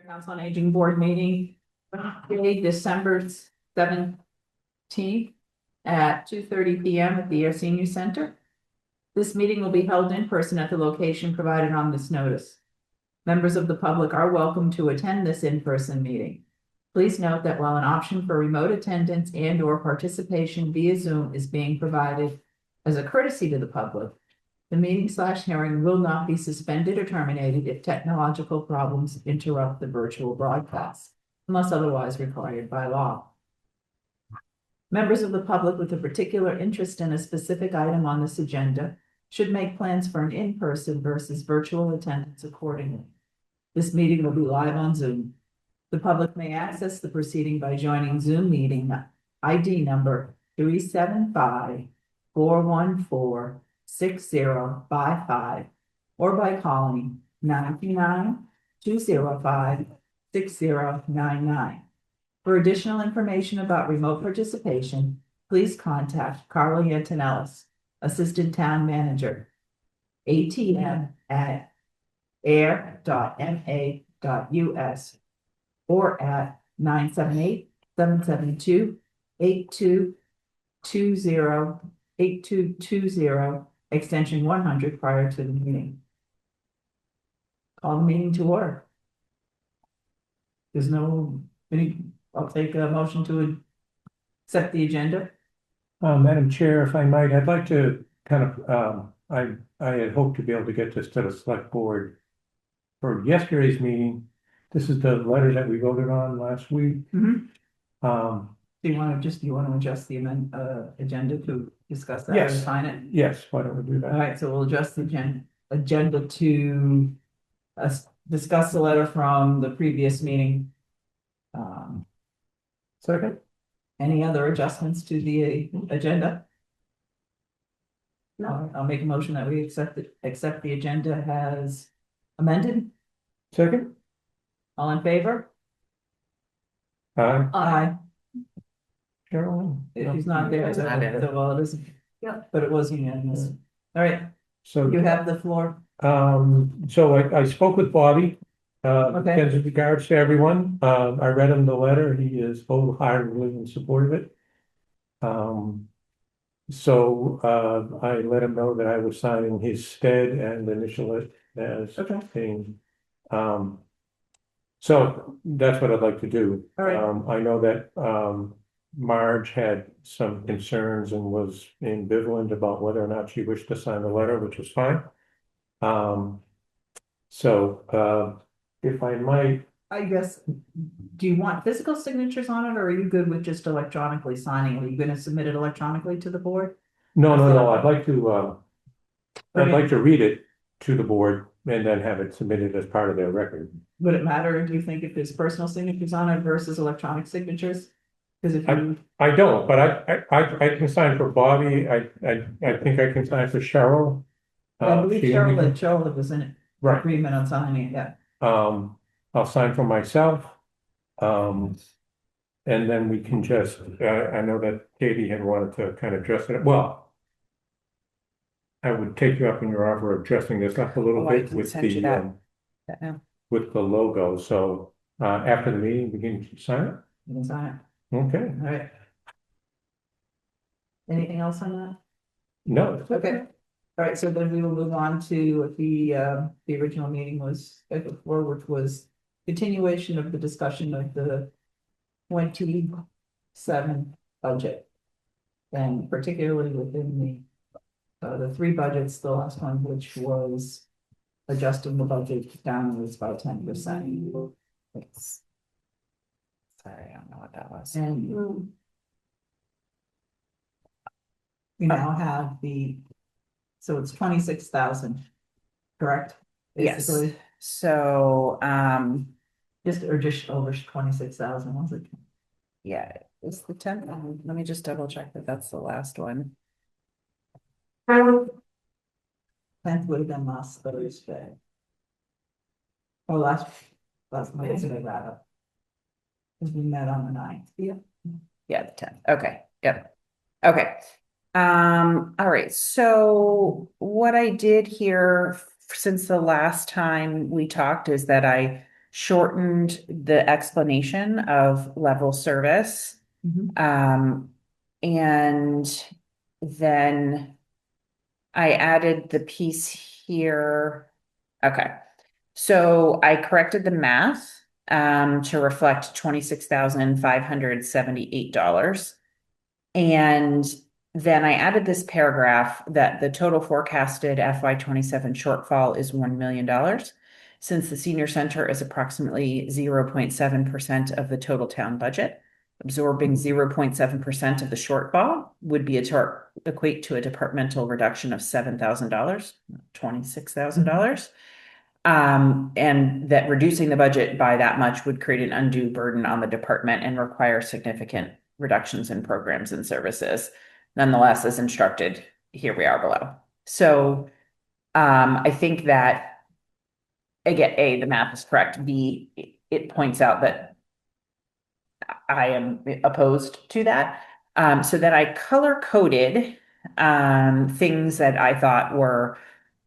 Council on Aging Board meeting, Wednesday, December 17th at 2:30 p.m. at the Ayer Senior Center. This meeting will be held in person at the location provided on this notice. Members of the public are welcome to attend this in-person meeting. Please note that while an option for remote attendance and/or participation via Zoom is being provided as a courtesy to the public, the meeting/hearing will not be suspended or terminated if technological problems interrupt the virtual broadcast, unless otherwise required by law. Members of the public with a particular interest in a specific item on this agenda should make plans for an in-person versus virtual attendance accordingly. This meeting will be live on Zoom. The public may access the proceeding by joining Zoom meeting ID number 375-414-6055 or by calling 929-205-6099. For additional information about remote participation, please contact Carla Antonellis, Assistant Town Manager, atm@ayer.ma.us or at 978-772-8220 extension 100 prior to the meeting. Call the meeting to order. There's no, I'll take a motion to accept the agenda. Madam Chair, if I might, I'd like to kind of, I had hoped to be able to get this to the select board for yesterday's meeting. This is the letter that we voted on last week. Do you want to adjust the agenda to discuss that? Yes. And sign it? Yes, why don't we do All that? right, so we'll adjust the agenda to discuss the letter from the previous meeting. Second? Any other adjustments to the agenda? No. I'll make a motion that we accept the agenda as amended. Second? All in favor? Aye. Carolyn? If he's not there, so well, it isn't. Yeah, but it was unanimous. All right, So you have the floor. So I spoke with Bobby. Okay. Sends his regards to everyone. I read him the letter. He is wholeheartedly in support of it. So I let him know that I was signing his stead and initial it as being. So that's what I'd like to do. All right. I know that Marge had some concerns and was ambivalent about whether or not she wished to sign the letter, which was fine. So if I might. I guess, do you want physical signatures on it, or are you good with just electronically signing it? Are you going to submit it electronically to the board? No. I'd like to read it to the board and then have it submitted as part of their record. Would it matter, do you think, if there's personal signatures on it versus electronic signatures? Because if you, I don't, but I can sign for Bobby. I think I can sign for Cheryl. I believe Cheryl was in Right. agreement on signing it, yeah. I'll sign for myself. And then we can just, I know that Katie had wanted to kind of dress it. Well, I would take you up in your offer of dressing this up a little bit with the logo. So after the meeting, we can sign it. You can sign it. Okay. All right. Anything else on that? No. Okay. All right, so then we will move on to what the original meeting was scheduled for, which was continuation of the discussion of the 27 budget. And particularly within the three budgets, the last one, which was adjusting the budget downwards by 10%. Sorry, I don't know what that was. And we now have so it's 26,000, correct? Basically. Yes. So, just over 26,000, was it? yeah, it's the 10th. Let me just double check that that's the last one. 10th would have been last Thursday. Or last Wednesday, rather. Because we met on the 9th. Yeah. Yeah, the 10th. Okay. Yep. Okay. All right. So what I did here since the last time we talked is that I shortened the explanation of level service. Mhm. And then I added the piece here. Okay. So I corrected the math to reflect $26,578. And then I added this paragraph that the total forecasted FY27 shortfall is $1 million. Since the senior center is approximately 0.7% of the total town budget, absorbing 0.7% of the shortfall would be equate to a departmental reduction of $7,000, $26,000. And that reducing the budget by that much would create an undue burden on the department and require significant reductions in programs and services. Nonetheless, as instructed, here we are below. So I think that again, A, the math is correct. B, it points out that I am opposed to that. So then I color coded things that I thought were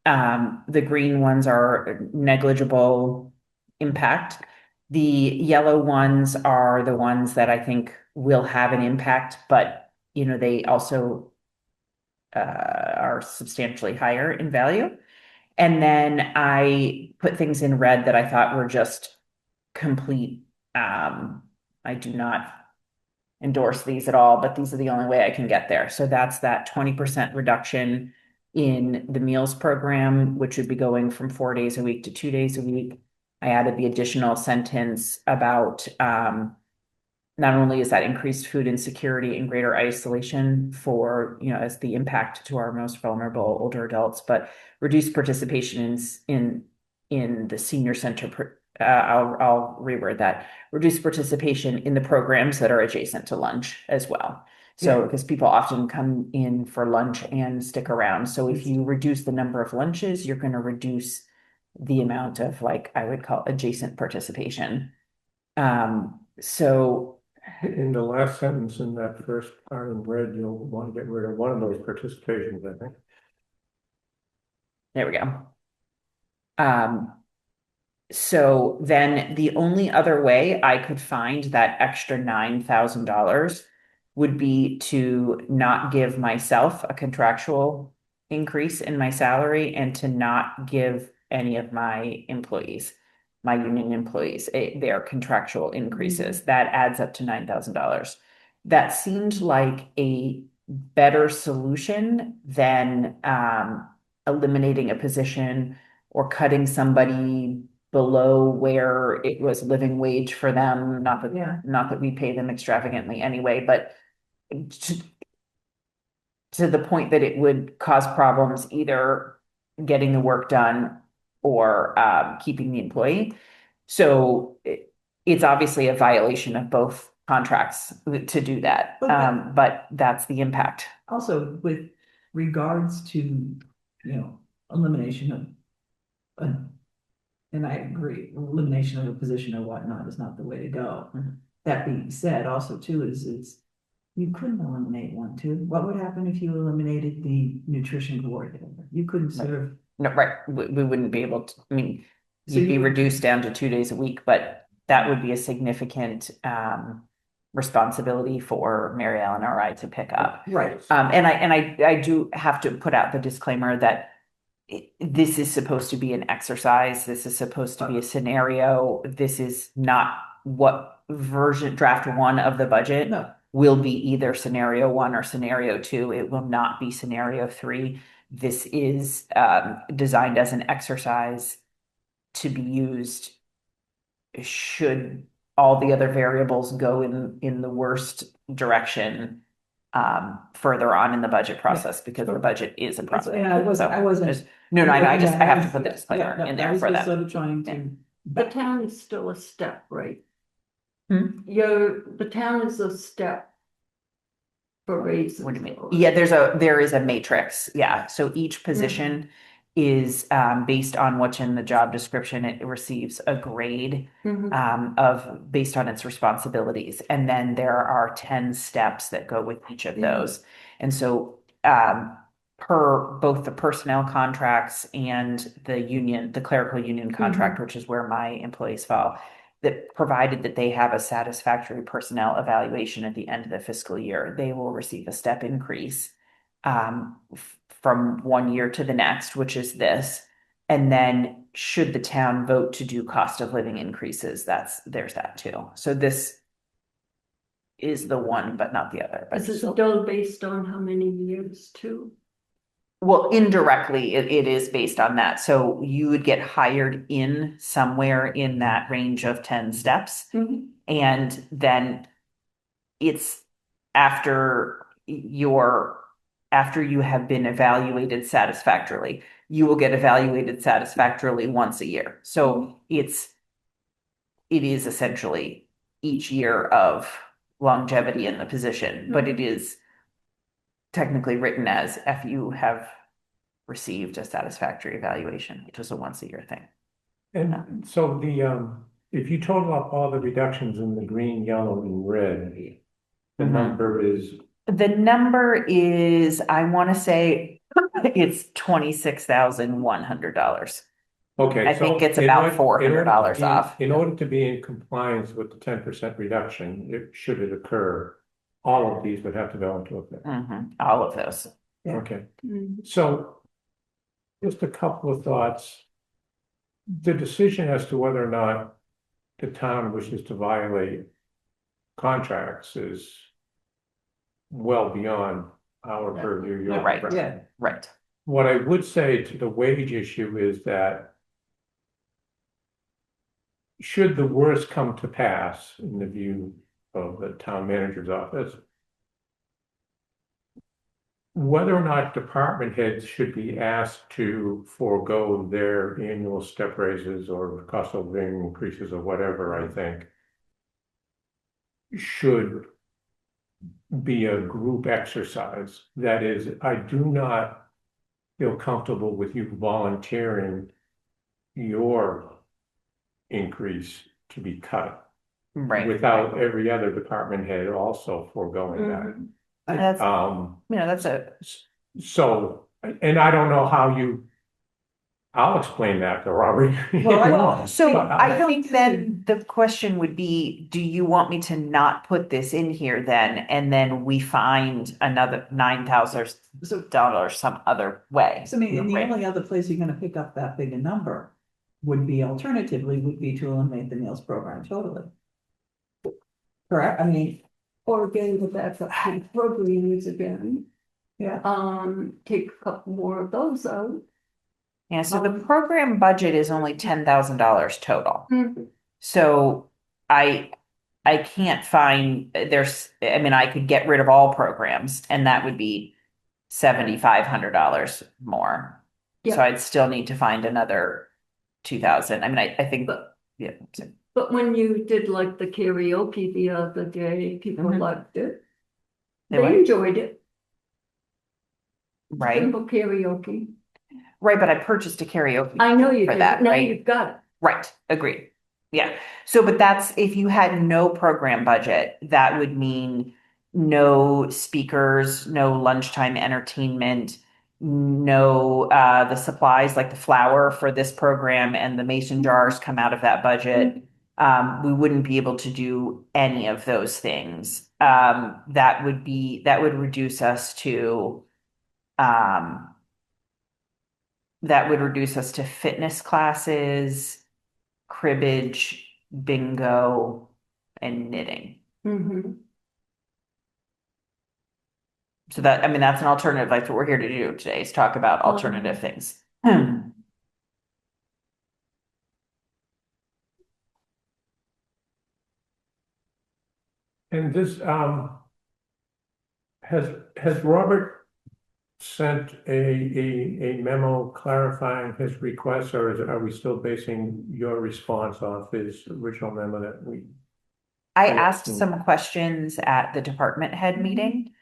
the green ones are negligible impact. The yellow ones are the ones that I think will have an impact, but they also are substantially higher in value. And then I put things in red that I thought were just complete. I do not endorse these at all, but these are the only way I can get there. So that's that 20% reduction in the meals program, which would be going from 4 days a week to 2 days a week. I added the additional sentence about not only is that increased food insecurity and greater isolation for, as the impact to our most vulnerable older adults, but reduced participation in the senior center. I'll reword that. Reduced participation in the programs that are adjacent to lunch as well. So, Yeah. because people often come in for lunch and stick around. So if you reduce the number of lunches, you're going to reduce the amount of I would call adjacent participation. So In the last sentence in that first part in red, you'll want to get rid of one of those participations, I think. there we go. So then the only other way I could find that extra $9,000 would be to not give myself a contractual increase in my salary and to not give any of my employees, my union employees, their contractual increases. That adds up to $9,000. That seemed like a better solution than eliminating a position or cutting somebody below where it was living wage for them. Yeah. Not that we pay them extravagantly anyway, but to the point that it would cause problems either getting the work done or keeping the employee. So it's obviously a violation of both contracts to do that. Okay. But that's the impact. Also, with regards to, elimination of, and I agree, elimination of a position or whatnot is not the way to go. Mhm. That being said, also too, is you couldn't eliminate one too. What would happen if you eliminated the nutrition coordinator? You couldn't serve. No, right. We wouldn't be able to, I mean, So you'd be you would- reduced down to 2 days a week, but that would be a significant responsibility for Mary Ellen or I to pick up. Right. And I do have to put out the disclaimer that this is supposed to be an exercise. This is supposed to be a scenario. This is not what draft one of the budget No. will be either scenario one or scenario two. It will not be scenario three. This is designed as an exercise to be used should all the other variables go in the worst direction further on in the budget process, because the budget is a process. Yeah, I wasn't. No, I Yeah, have to put the disclaimer yeah, in I there was for just that. sort of trying to. The town is still a step, right? Hmm? The town is a step for raises. What do you mean? Yeah, there is a matrix. Yeah. So each position is based on what's in the job description. It receives a grade Mhm. based on its responsibilities. And then there are 10 steps that go with each of those. And so per both the personnel contracts and the union, the clerical union contract, which is where my employees fall, that provided that they have a satisfactory personnel evaluation at the end of the fiscal year, they will receive a step increase from 1 year to the next, which is this. And then should the town vote to do cost of living increases, there's that too. So this is the one, but not the other. But Is it still based on how many years too? well, indirectly, it is based on that. So you would get hired in somewhere in that range of 10 steps. And then it's after after you have been evaluated satisfactorily, you will get evaluated satisfactorily once a year. So it is essentially each year of longevity in the position, but it is technically written as if you have received a satisfactory evaluation, which is a once a year thing. And so if you total up all the reductions in the green, yellow, and red, the number is, I want to say it's $26,100. okay. I so think it's in about order- in order to $400 be- off. In order to be in compliance with the 10% reduction, should it occur, all of these would have to go into effect. All of those. Yeah. Okay, so just a couple of thoughts. The decision as to whether or not the town wishes to violate contracts is well beyond our purview. Your Right. purview. Yeah. Right. What I would say to the wage issue is that should the worst come to pass in the view of the town manager's office, whether or not department heads should be asked to forego their annual step raises or cost of living increases or whatever, I think, should be a group exercise. That is, I do not feel comfortable with you volunteering your increase to be cut Right. without every other department head also foregoing that. That's, Um, that's a, so, and I don't know how I'll explain that to Robert. so But I think then the question would be, do you want me to not put this in here then? And then we find another $9,000 some other way. So I mean, and the Right. only other place you're gonna pick up that big a number would be alternatively, would be to eliminate the meals program totally. Correct? I mean, Or again, go back up to the programs again, yeah, take a couple more of those out. Yeah, so the program budget is only $10,000 total. Mhm. So I can't find, I could get rid of all programs and that would be $7,500 more. So Yeah. I'd still need to find another 2,000. I mean, I think, But- yeah. So- But when you did like the karaoke the other day, people loved it. They They what? enjoyed it. Right, Simple karaoke. right, but I purchased a karaoke. I know you For did, that, but now right? you've got it. Right, agreed. Yeah. So, but that's, if you had no program budget, that would mean no speakers, no lunchtime entertainment, no, the supplies like the flour for this program and the mason jars come out of that budget. We wouldn't be able to do any of those things. That would reduce us to, fitness classes, cribbage, bingo, and knitting. Mhm. So that's an alternative. Like what we're here to do today is talk about alternative things. And this, has Robert sent a memo clarifying his request, or are we still basing your response off his original memo that we? I asked some questions at the department head meeting.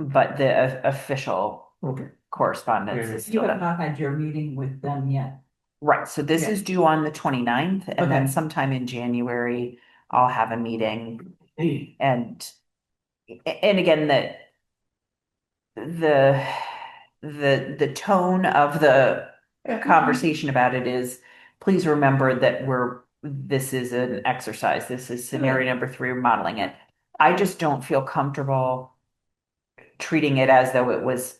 But the official Okay, correspondence Yeah. is you still have done. not had your meeting with them yet. Right, so this Yeah. is due on the 29th, and then Okay. sometime in January, I'll have a meeting. And again, the the tone of the conversation about it is, please remember that this is an exercise. This is scenario number 3, we're modeling it. I just don't feel comfortable treating it as though it was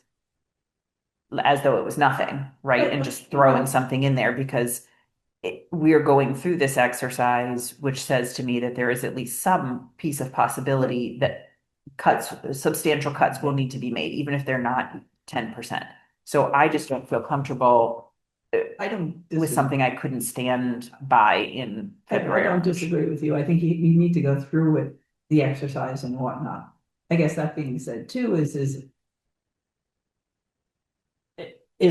nothing, right? And just throwing something in there because we're going through this exercise, which says to me that there is at least some piece of possibility that substantial cuts will need to be made, even if they're not 10%. So I just don't feel comfortable I don't with disagree. something I couldn't stand by in I February. don't disagree with you. I think you need to go through with the exercise and whatnot. I guess that being said too, is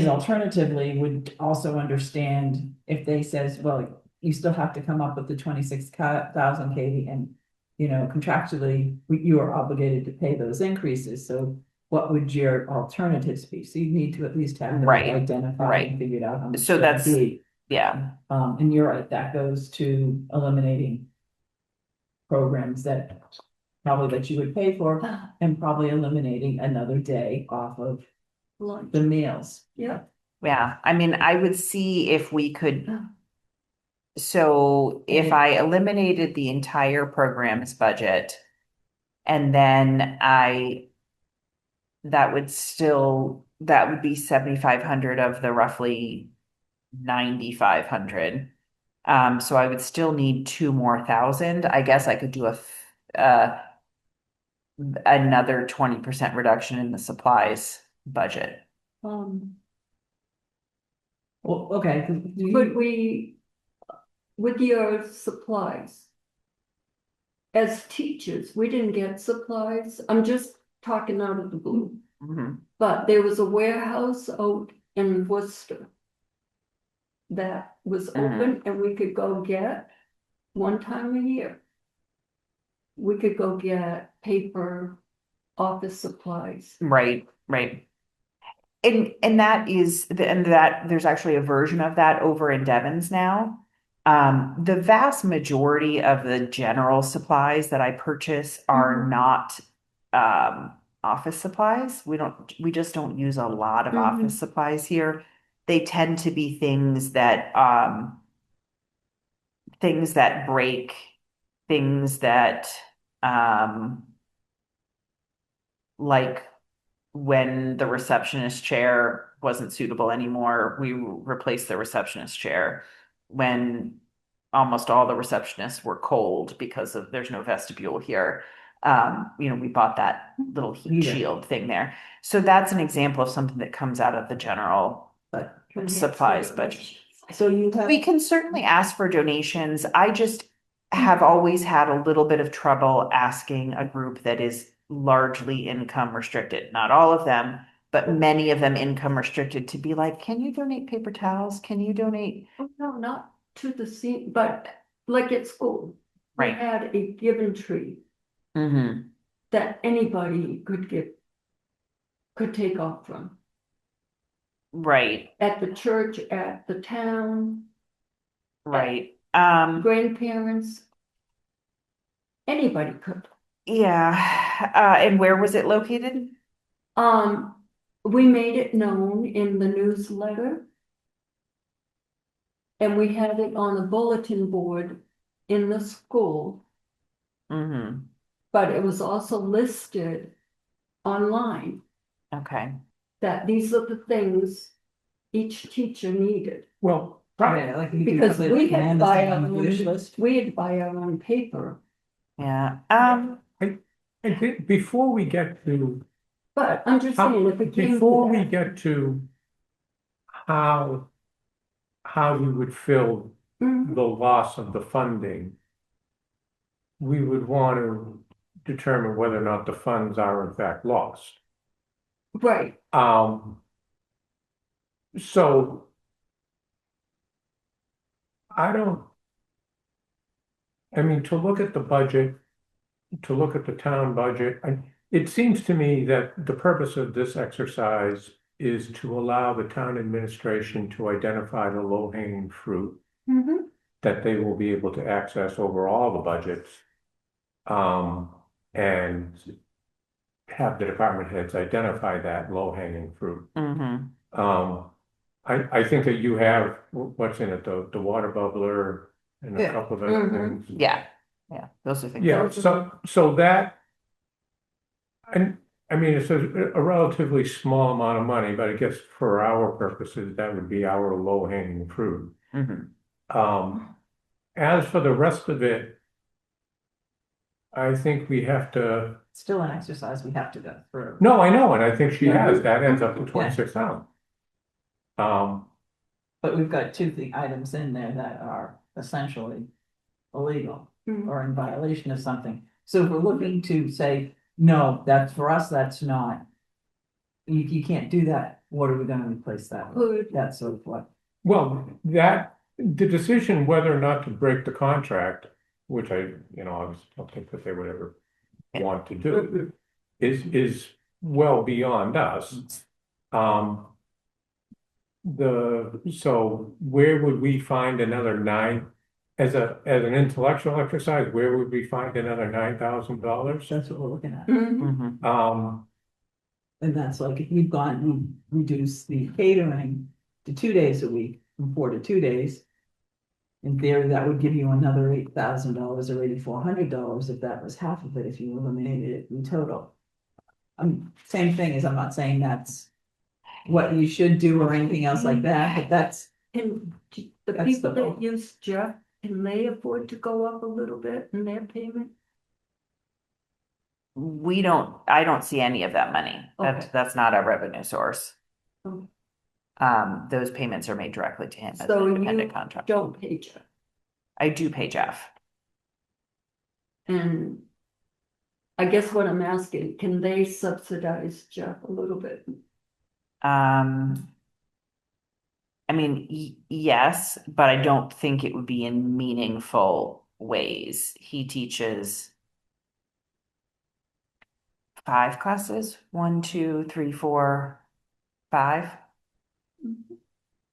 alternatively would also understand if they says, well, you still have to come up with the 26,000 Katie, and you know, contractually, you are obligated to pay those increases. So what would your alternatives be? So you need to at least have them Right, identified right. and figured out how much So that would that's- be. Yeah, And you're right, that goes to eliminating programs that probably that you would pay for, and probably eliminating another day off of Lunch, the meals. yeah. yeah. I mean, I would see if we could. So if I eliminated the entire program's budget, and then that would be 7,500 of the roughly 9,500. So I would still need 2 more thousand. I guess I could do another 20% reduction in the supplies budget. Um, Well, okay, Could we, with your supplies? As teachers, we didn't get supplies. I'm just talking out of the blue. Mhm. But there was a warehouse out in Worcester that was open and we could go get one time a year. We could go get paper, office supplies. Right, right. And that there's actually a version of that over in Devon's now. The vast majority of the general supplies that I purchase are Mhm. not office supplies. We just don't use a lot of Mhm. office supplies here. They tend to be things that break, things that um like when the receptionist chair wasn't suitable anymore, we replaced the receptionist chair. When almost all the receptionists were cold because there's no vestibule here. We bought that little heat Heater. shield thing there. So that's an example of something that comes out of the general but supplies budget. so you have. We can certainly ask for donations. I just have always had a little bit of trouble asking a group that is largely income restricted, not all of them, but many of them income restricted, to be like, can you donate paper towels? Can you donate? Oh, no, not to the scene, but like at school. We Right. had a given tree Mm-hmm. that anybody could take off from. Right, At the church, at the town, right. grandparents. Anybody could. Yeah. And where was it located? Um, we made it known in the newsletter. And we had it on a bulletin board in the school, Mm-hmm. but it was also listed online Okay. that these are the things each teacher needed. Well, Yeah, like you Because could we put had to Amanda's buy name our on the wish own, list. we had to buy our own paper, Yeah. I think before we get to, but I'm just saying, if it came before to we that. get to how we would fill Mhm. the loss of the funding, we would want to determine whether or not the funds are in fact lost. Right, So I mean, to look at the budget, to look at the town budget, it seems to me that the purpose of this exercise is to allow the town administration to identify the low-hanging fruit Mhm. that they will be able to access over all the budgets. And have the department heads identify that low-hanging fruit. Mm-hmm. I think that you have, what's in it, the water bubbler and a Yeah. couple of other Mhm. things. Yeah, those are things. Yeah, so that, and, I mean, it's a relatively small amount of money, but I guess for our purposes, that would be our low-hanging fruit. Mhm. As for the rest of it, I think we have to, Still an exercise we have to go through. no, I know, and I think she Yeah. has, that ends up to 26,000. But we've got items in there that are essentially illegal Mhm. or in violation of something. So if we're looking to say, no, that's for us, that's not. You can't do that. What are we gonna replace that with? Could, That's sort of what. Well, the decision whether or not to break the contract, which I obviously don't think that they would ever want to do, is well beyond us. So where would we find another as an intellectual exercise, where would we find another $9,000? That's what we're looking at. Mhm. Mhm. And that's like, if we've reduced the catering to 2 days a week from 4 to 2 days. In theory, that would give you another $8,000 or $8,400 if that was half of it, if you eliminated it in total. Same thing as, I'm not saying that's what you should do or anything else like that, but that's, and the That's people the that vote. use Jeff, can they afford to go up a little bit in their payment? I don't see any of that money. Okay. That's not a revenue source. Okay. Those payments are made directly to him as So an you independent contractor. don't pay Jeff, I do pay Jeff. and I guess what I'm asking, can they subsidize Jeff a little bit? I mean, yes, but I don't think it would be in meaningful ways. He teaches 5 classes, 1, 2, 3, 4, 5,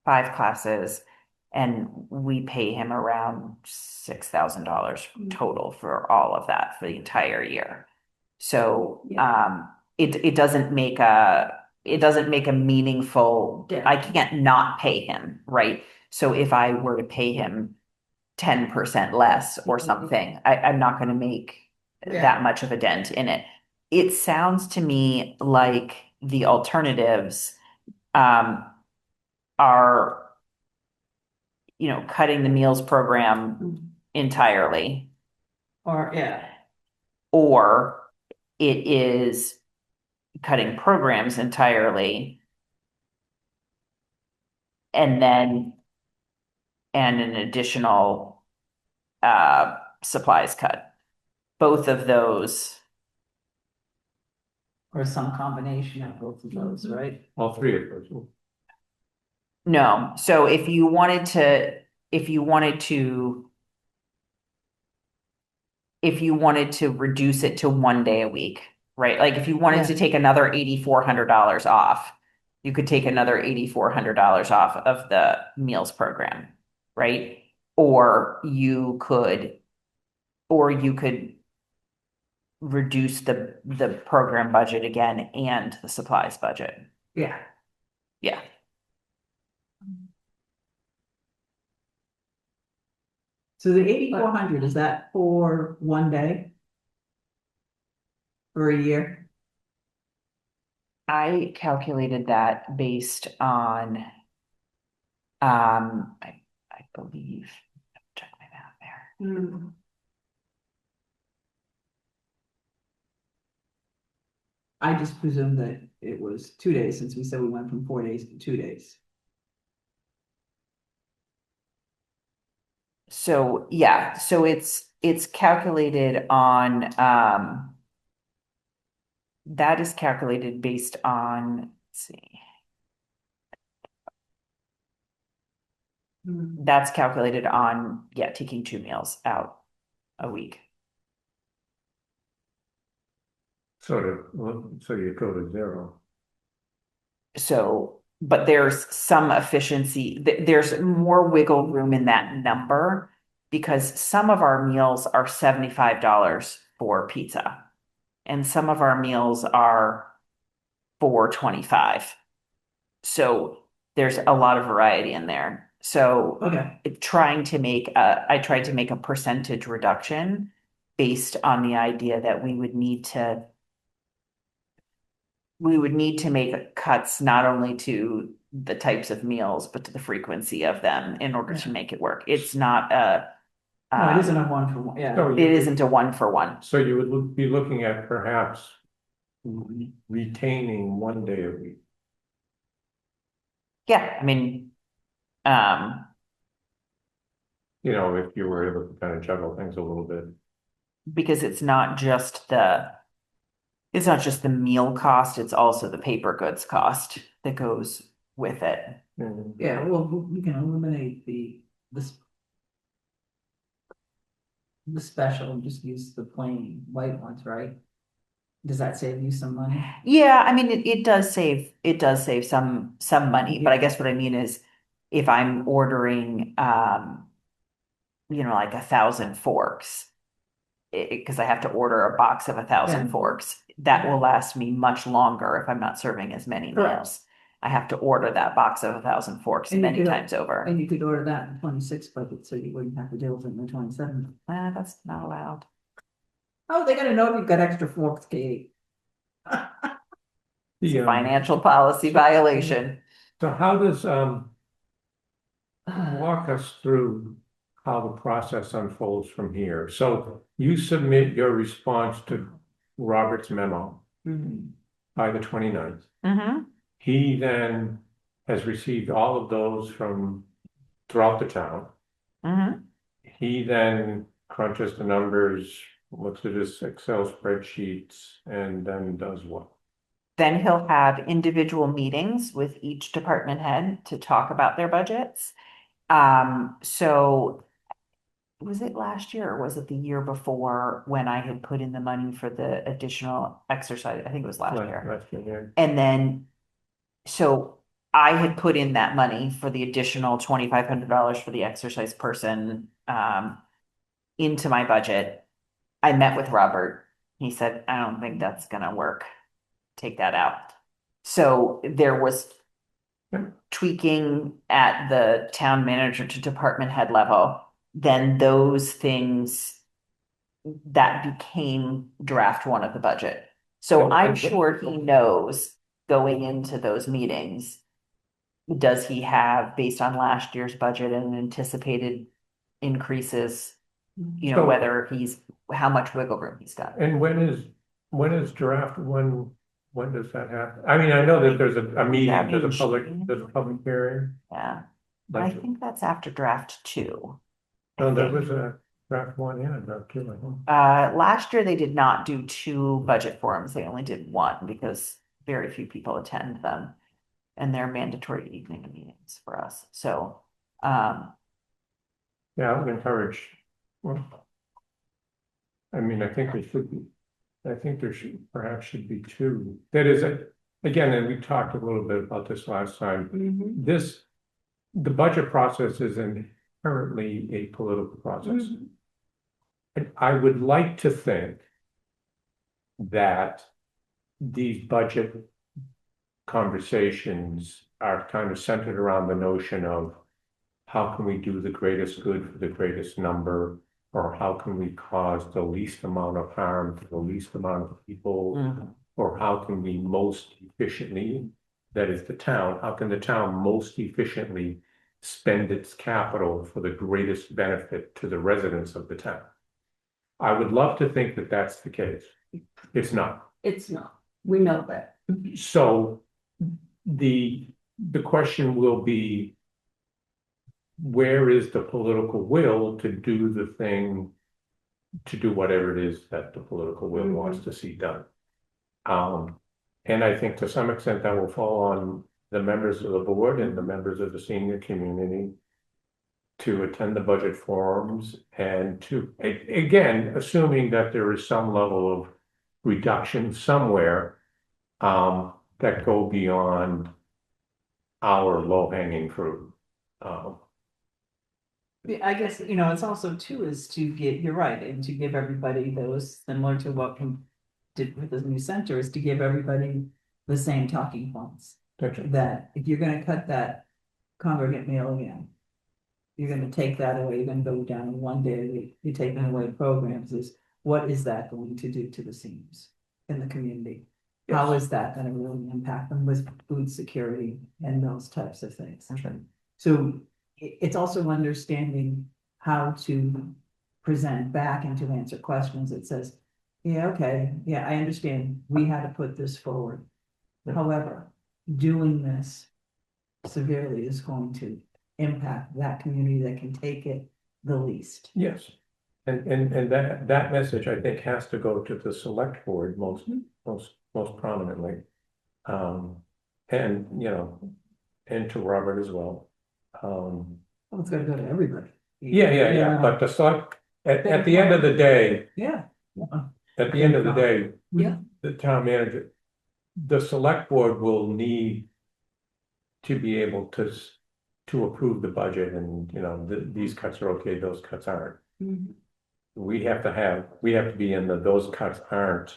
5 classes, and we pay him around $6,000 total for all of that for the entire year. So, it doesn't make a meaningful, I can't not pay him, right? So if I were to pay him 10% less or something, I'm not gonna make that much of a dent in it. It sounds to me like the alternatives are, cutting the meals program entirely, or, yeah, or it is cutting programs entirely and then an additional supplies cut. Both of those. or some combination of both of those, right? All three of those. No. So if you wanted to reduce it to 1 day a week, right? Like if you wanted to take another $8,400 off, you could take another $8,400 off of the meals program, right? Or you could reduce the program budget again and the supplies budget. Yeah. Yeah. So the 8,400, is that for 1 day? For a year? I calculated that based on, I believe, check my math there. Mm. I just presumed that it was 2 days, since we said we went from 4 days to 2 days. So, yeah, so it's calculated on, that is calculated based on, let's see. That's calculated on, taking 2 meals out a week. So you go to zero. So, but there's some efficiency, there's more wiggle room in that number because some of our meals are $75 for pizza. and some of our meals are $4.25. So there's a lot of variety in there. So Okay, I tried to make a percentage reduction based on the idea that we would need to make cuts not only to the types of meals, but to the frequency of them in order to Yeah. make it work. It's not a, no, it isn't a one for one, yeah. So it isn't a one for one. So you would be looking at perhaps retaining one day a week. Yeah, I mean, You know, if you were able to kind of juggle things a little bit. because it's not just the meal cost, it's also the paper goods cost that goes with it. And Yeah, well, we can eliminate the special and just use the plain white ones, right? Does that save you some money? Yeah, I mean, it does save some money, but I guess what I mean is if I'm ordering, like 1,000 forks, because I have to order a box of 1,000 Yeah. forks, that will last me much longer if I'm not serving as many Correct. meals. I have to order that box of 1,000 forks And you many could- times over. And you could order that in 26 budget, so you wouldn't have to deal with it in the 27. That's not allowed. Oh, they gotta know you've got extra forks, Katie. It's the, a financial policy violation. so how does, walk us through how the process unfolds from here. So you submit your response to Robert's memo by the 29th. Mm-hmm. He then has received all of those from throughout the town. Mm-hmm. He then crunches the numbers, looks at his Excel spreadsheets, and then does what? Then he'll have individual meetings with each department head to talk about their budgets. So was it last year or was it the year before when I had put in the money for the additional exercise? I think it was last year. Last year, And then, so I had put in that money for the additional $2,500 for the exercise person, into my budget. I met with Robert. He said, I don't think that's gonna work. Take that out. So there was tweaking at the town manager to department head level. Then those things that became draft one of the budget. So I'm sure he knows going into those meetings, does he have, based on last year's budget and anticipated increases, So- whether how much wiggle room he's got. And when is draft, when does that happen? I mean, I know that there's a meeting, That there's a meeting. public hearing. Yeah, but I Like, think that's after draft 2. no, there was a draft 1 and a draft 2, I think. Last year they did not do 2 budget forums. They only did 1 because very few people attend them. And they're mandatory evening meetings for us. So, Yeah, I would encourage, well, I mean, I think there perhaps should be 2. That is, again, and we talked a little bit about this last time. The budget process is inherently a political process. And I would like to think that these budget conversations are kind of centered around the notion of how can we do the greatest good for the greatest number, or how can we cause the least amount of harm to the least amount of people, or how can we most efficiently, that is the town, how can the town most efficiently spend its capital for the greatest benefit to the residents of the town? I would love to think that that's the case. It's not. It's not, we know that. So the question will be, where is the political will to do the thing, to do whatever it is that the political will wants to see done? And I think to some extent that will fall on the members of the board and the members of the senior community to attend the budget forums and to, again, assuming that there is some level of reduction somewhere, that go beyond our low-hanging fruit. I guess, it's also too is to get, you're right, and to give everybody those similar to what did with the new center is to give everybody the same talking points. Gotcha. That if you're gonna cut that congregate meal again, you're gonna take that away, you're gonna go down to 1 day a week, you're taking away programs, is what is that going to do to the seniors in the community? How Yes. is that gonna really impact them with food security and those types of things? Okay. So it's also understanding how to present back and to answer questions that says, yeah, okay, yeah, I understand, we had to put this forward. However, doing this severely is going to impact that community that can take it the least. Yes. And that message, I think, has to go to the select board most prominently. And, you know, and to Robert as well. Well, it's gonna go to everybody. Yeah, but the select, at the end of the day, Yeah. at the end of the day, Yeah. the town manager, the select board will need to be able to approve the budget and, you know, these cuts are okay, those cuts aren't. Mhm. We have to be in those cuts aren't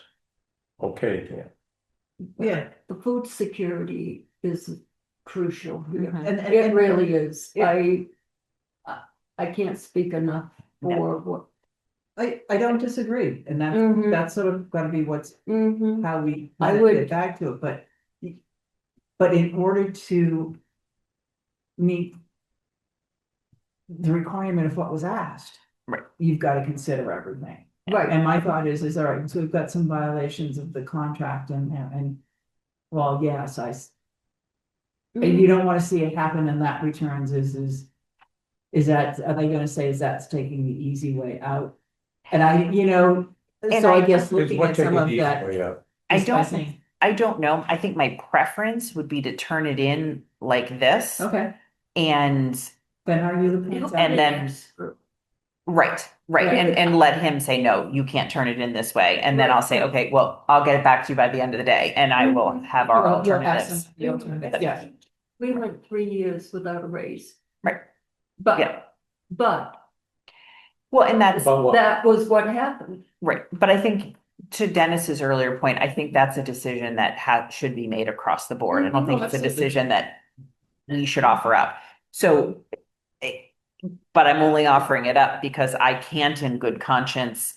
okay, Tam. Yeah. The food security is crucial here. Mhm. And It really is. Yeah. I can't speak enough for what. I don't disagree, and Mhm. that's sort of gotta be what's, Mhm. how we I kinda would- get back to it, but in order to meet the requirement of what was asked. Right. You've gotta consider everything. Right. And my thought is all right, so we've got some violations of the contract and, well, yes, and you don't wanna see it happen and that returns is that, are they gonna say is that's taking the easy way out? And And so I I- guess Is looking what at some taking of the that. easy way out. I just by don't- saying, I don't know. I think my preference would be to turn it in like this okay, and then are you the point? And then- right, Right. and let him say, no, you can't turn it in this way. And then I'll say, okay, well, I'll get it back to you by the end of the day and I will have our You'll have alternatives. some- the alternatives, yeah. We went 3 years without a raise. Right. But, Well, and that's About what? that was what happened. right. But I think to Dennis's earlier point, I think that's a decision that should be made across the board. I don't think it's a Absolutely. decision that we should offer up. So, but I'm only offering it up because I can't in good conscience.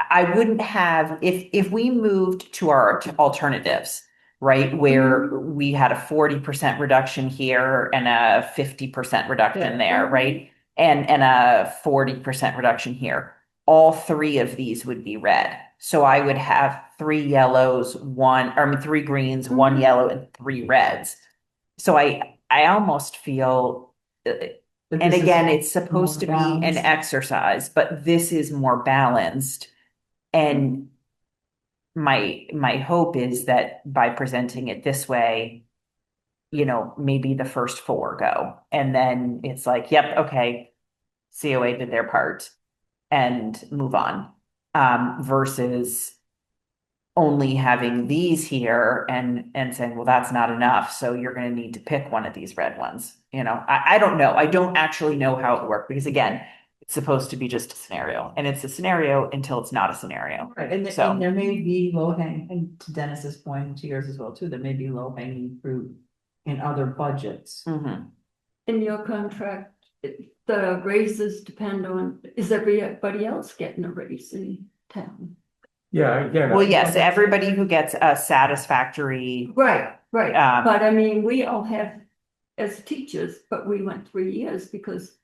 I wouldn't have, if we moved to our alternatives, right, where we had a 40% reduction here and a 50% reduction there, right? And a 40% reduction here. All three of these would be red. So I would have 3 yellows, 3 greens, 1 yellow, and 3 reds. So I almost feel, and again, it's supposed to be an balanced. exercise, but this is more balanced. And my hope is that by presenting it this way, maybe the first 4 go. And then it's like, yep, okay, COA did their part and move on. Versus only having these here and saying, well, that's not enough. So you're going to need to pick one of these red ones. I don't know. I don't actually know how it would work because again, it's supposed to be just a scenario and it's a scenario until it's not a scenario. Right, and So- there may be low hanging, and to Dennis's point, and to yours as well too, there may be low hanging fruit in other budgets. Mhm. In your contract, the raises depend on, is everybody else getting a raise in town? Yeah, again. Well, yes, everybody who gets a satisfactory, Right. Um, But I mean, we all have, as teachers, but we went 3 years because,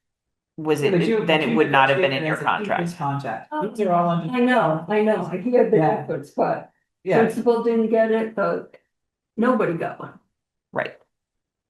was But you- it, then but it you would not have been negotiated in your as a contract. teacher's Contract. Oh, These are all under. I know, I hear the Yeah. efforts, but Yeah, principal didn't get it, nobody got one. Right.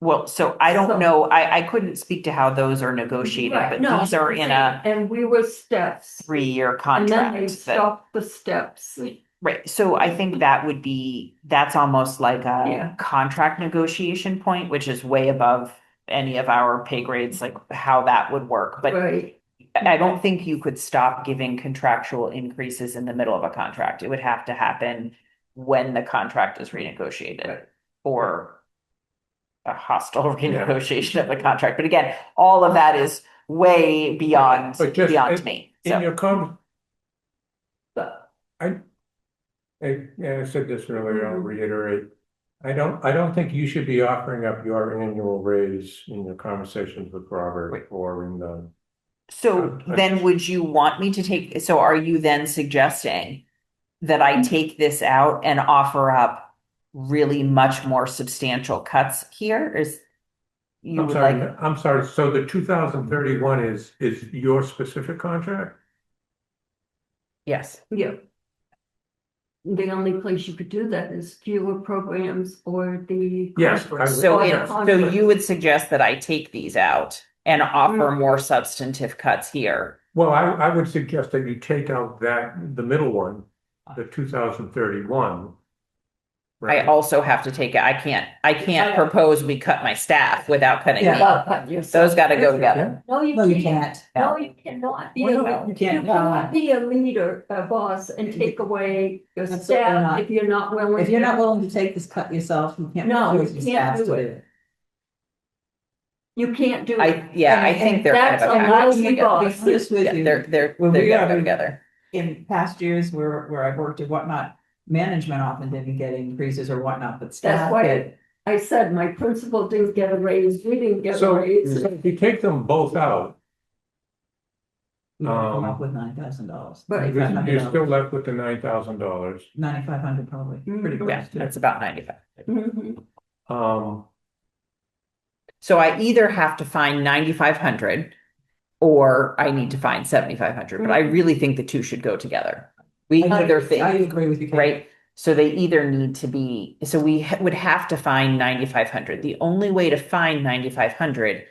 Well, so I don't So- know, I couldn't speak to how those are negotiated, Right, but no, these are in a And we were steps. 3-year And then they contract that, stopped the steps. right, so I think that's almost like Yeah. a contract negotiation point, which is way above any of our pay grades, like how that would work, but Right, I don't think you could stop giving contractual increases in the middle of a contract. It would have to happen when the contract is renegotiated Right. or a hostile renegotiation of the contract. But again, all of that is way beyond But just beyond me. In So your but I said this earlier, I'll reiterate. I don't think you should be offering up your annual raise in your conversations with Robert or in the. So then would you want me to take, so are you then suggesting that I take this out and offer up really much more substantial cuts here? Is you would like, I'm sorry, so the 2031 is your specific contract? yes. Yeah. The only place you could do that is fewer programs or the. Yes, conference. So Or the so conference. you would suggest that I take these out and offer more substantive cuts here? Well, I would suggest that you take out the middle one, the 2031. I Right? also have to take it. I can't propose we cut my staff without cutting Yeah. me. Without cutting yourself. Those gotta go together. No, No, you can't. No, you cannot be Well, a, you you can't. cannot be a leader, a boss, and take away your Absolutely staff not. if you're not willing. If you're to- not willing to take this cut yourself, you can't. No, force you your can't staff do to it. You can't do it. I think they're kind That's of a a package lousy together. boss. Be honest with Yeah, you. they're When we gotta go have- together. In past years where I've worked and whatnot, management often didn't get increases or whatnot, but staff why- did. I said my principal didn't get a raise, we didn't get a So raise. if you take them both out, We would come up with $9,000. Right. you're still left with the $9,000. 9,500 probably, pretty Mhm. close Yeah, to. that's about 95. Mhm. So I either have to find 9,500 or I need to find 7,500, but I really think the two should go together. We either I think, agree with you, Kate. right? So they either need to be, so we would have to find 9,500. The only way to find 9,500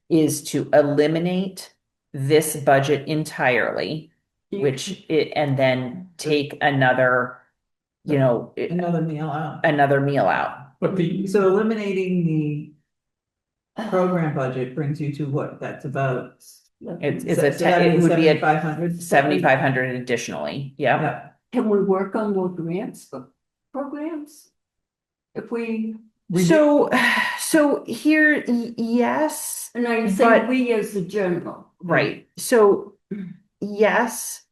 is to eliminate this budget entirely, and then take another, Another meal out. another meal out. But So eliminating the program budget brings you to what? That's about. It would be a 7,500. 7,500 additionally, yeah. Yeah. Can we work on more grants for programs? If we, So here, yes, and I'm But- saying we as a general. right. So yes,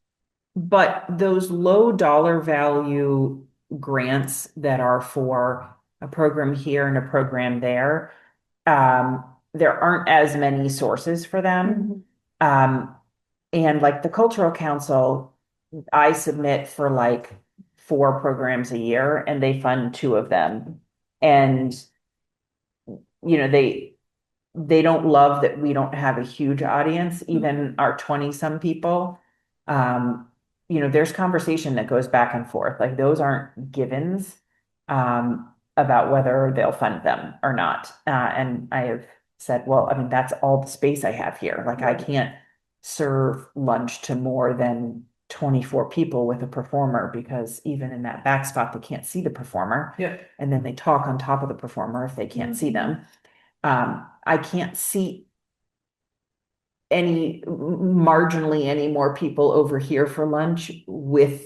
but those low dollar value grants that are for a program here and a program there, there aren't as many sources for them. And like the Cultural Council, I submit for like 4 programs a year and they fund 2 of them. And, they don't love that we don't have a huge audience, even our 20 some people. There's conversation that goes back and forth, like those aren't givens, about whether they'll fund them or not. And I have said, well, I mean, that's all the space I have here. Like I can't serve lunch to more than 24 people with a performer because even in that back spot, they can't see the performer. Yeah. And then they talk on top of the performer if they can't see them. I can't see marginally any more people over here for lunch with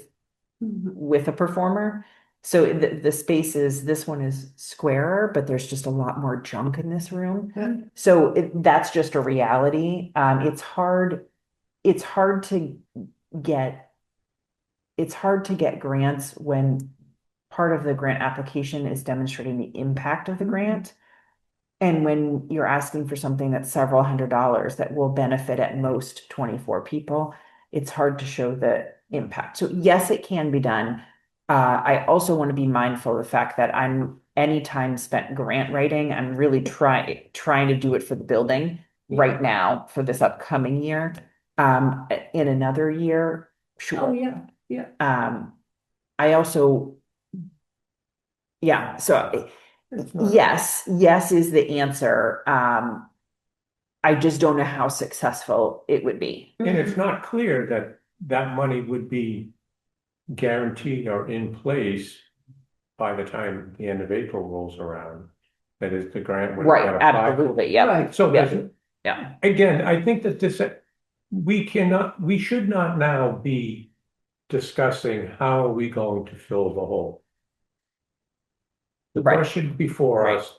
a performer. So the spaces, this one is squarer, but there's just a lot more junk in this room. Yeah. So that's just a reality. It's hard to get grants when part of the grant application is demonstrating the impact of the grant. And when you're asking for something that's several $100s that will benefit at most 24 people, it's hard to show the impact. So yes, it can be done. I also want to be mindful of the fact that any time spent grant writing, I'm really trying to do it for the building right now for this upcoming year. In another year, sure. Oh, yeah. I also, yeah, so yes is the answer. I just don't know how successful it would be. And it's not clear that that money would be guaranteed or in place by the time the end of April rolls around. That is, the grant would. Right, get applied for. absolutely, yeah. Right. So Yeah. again, I think that we should not now be discussing how are we going to fill the hole. The Right. question before Right. us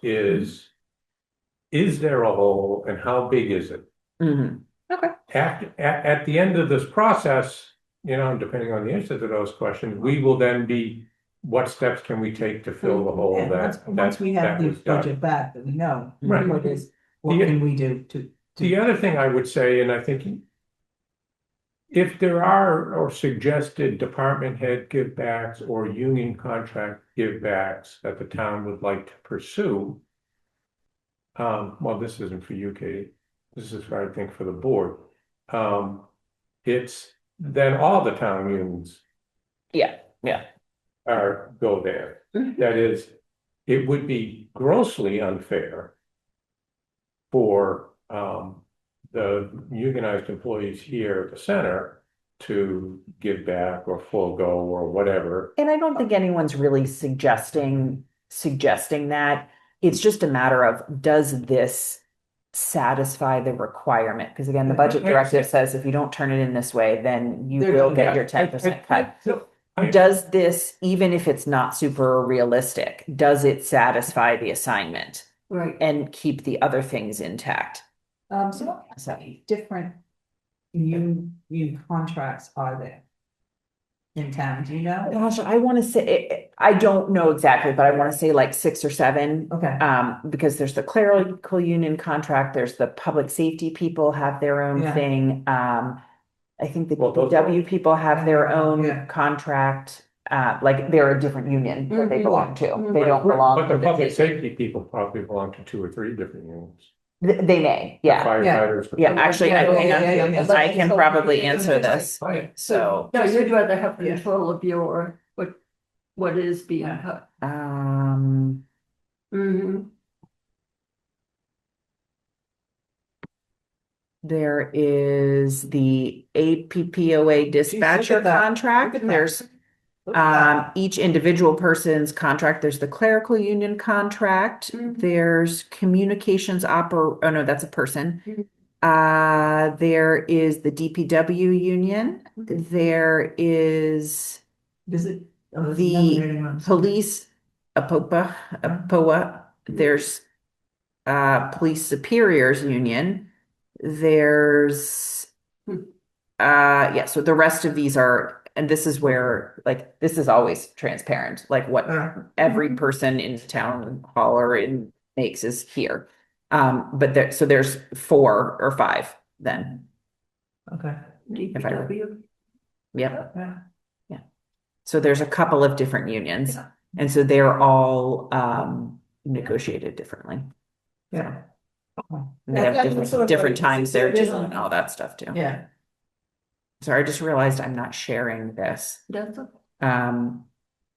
is there a hole and how big is it? Mhm. Okay. At the end of this process, depending on the answer to those questions, we will then be what steps can we take to fill the hole And once we have that the was done? budget back, then we know Right. what is, what The- can we do to. The other thing I would say, and I think if there are or suggested department head givebacks or union contract givebacks that the town would like to pursue, well, this isn't for you, Katie. This is, I think, for the board. It's then all the town unions Yeah. go there. That is, it would be grossly unfair for the unionized employees here at the center to give back or forego or whatever. And I don't think anyone's really suggesting that. It's just a matter of, does this satisfy the requirement? Because again, the budget directive says if you don't turn it in this way, then you will get your 10% cut. Does this, even if it's not super realistic, does it satisfy the assignment Right. and keep the other things intact? So what different union contracts are there in town, do you know? Gosh, I want to say, I don't know exactly, but I want to say like 6 or 7. Okay, Because there's the clerical union contract, there's the public safety people have their own Yeah. thing. I think the Well, those DPW people have their own Yeah. contract. Like they're a different union that they Mhm. belong to. They Mhm. don't belong But to the public the, safety people probably belong to 2 or 3 different unions. they may, The yeah. Firefighters. Yeah, actually, Yeah, hang on, yeah. I can probably answer this. So, No, you'd rather have Yeah. control of your, what is being Yeah. cut. Mhm. there is the APPOA dispatcher look at that. contract. Look at that. There's Look at that. each individual person's contract. There's the clerical union contract. Mhm. There's communications oh no, that's a person. Mhm. There is the DPW union. Mhm. There is Is it? Oh, there's the another one. police, APOA. There's police superiors union. There's Hmm. yeah, so the rest of these are, and this is where, like, this is always transparent, like what every person in the town hall or in makes is here. But so there's 4 or 5 then. Okay. If I- DPW. Yep. Yeah. So there's a couple of different unions, Yeah. and so they're all negotiated differently. Yeah. And they have different times there too, and all that stuff too. Yeah. Sorry, I just realized I'm not sharing this. That's a,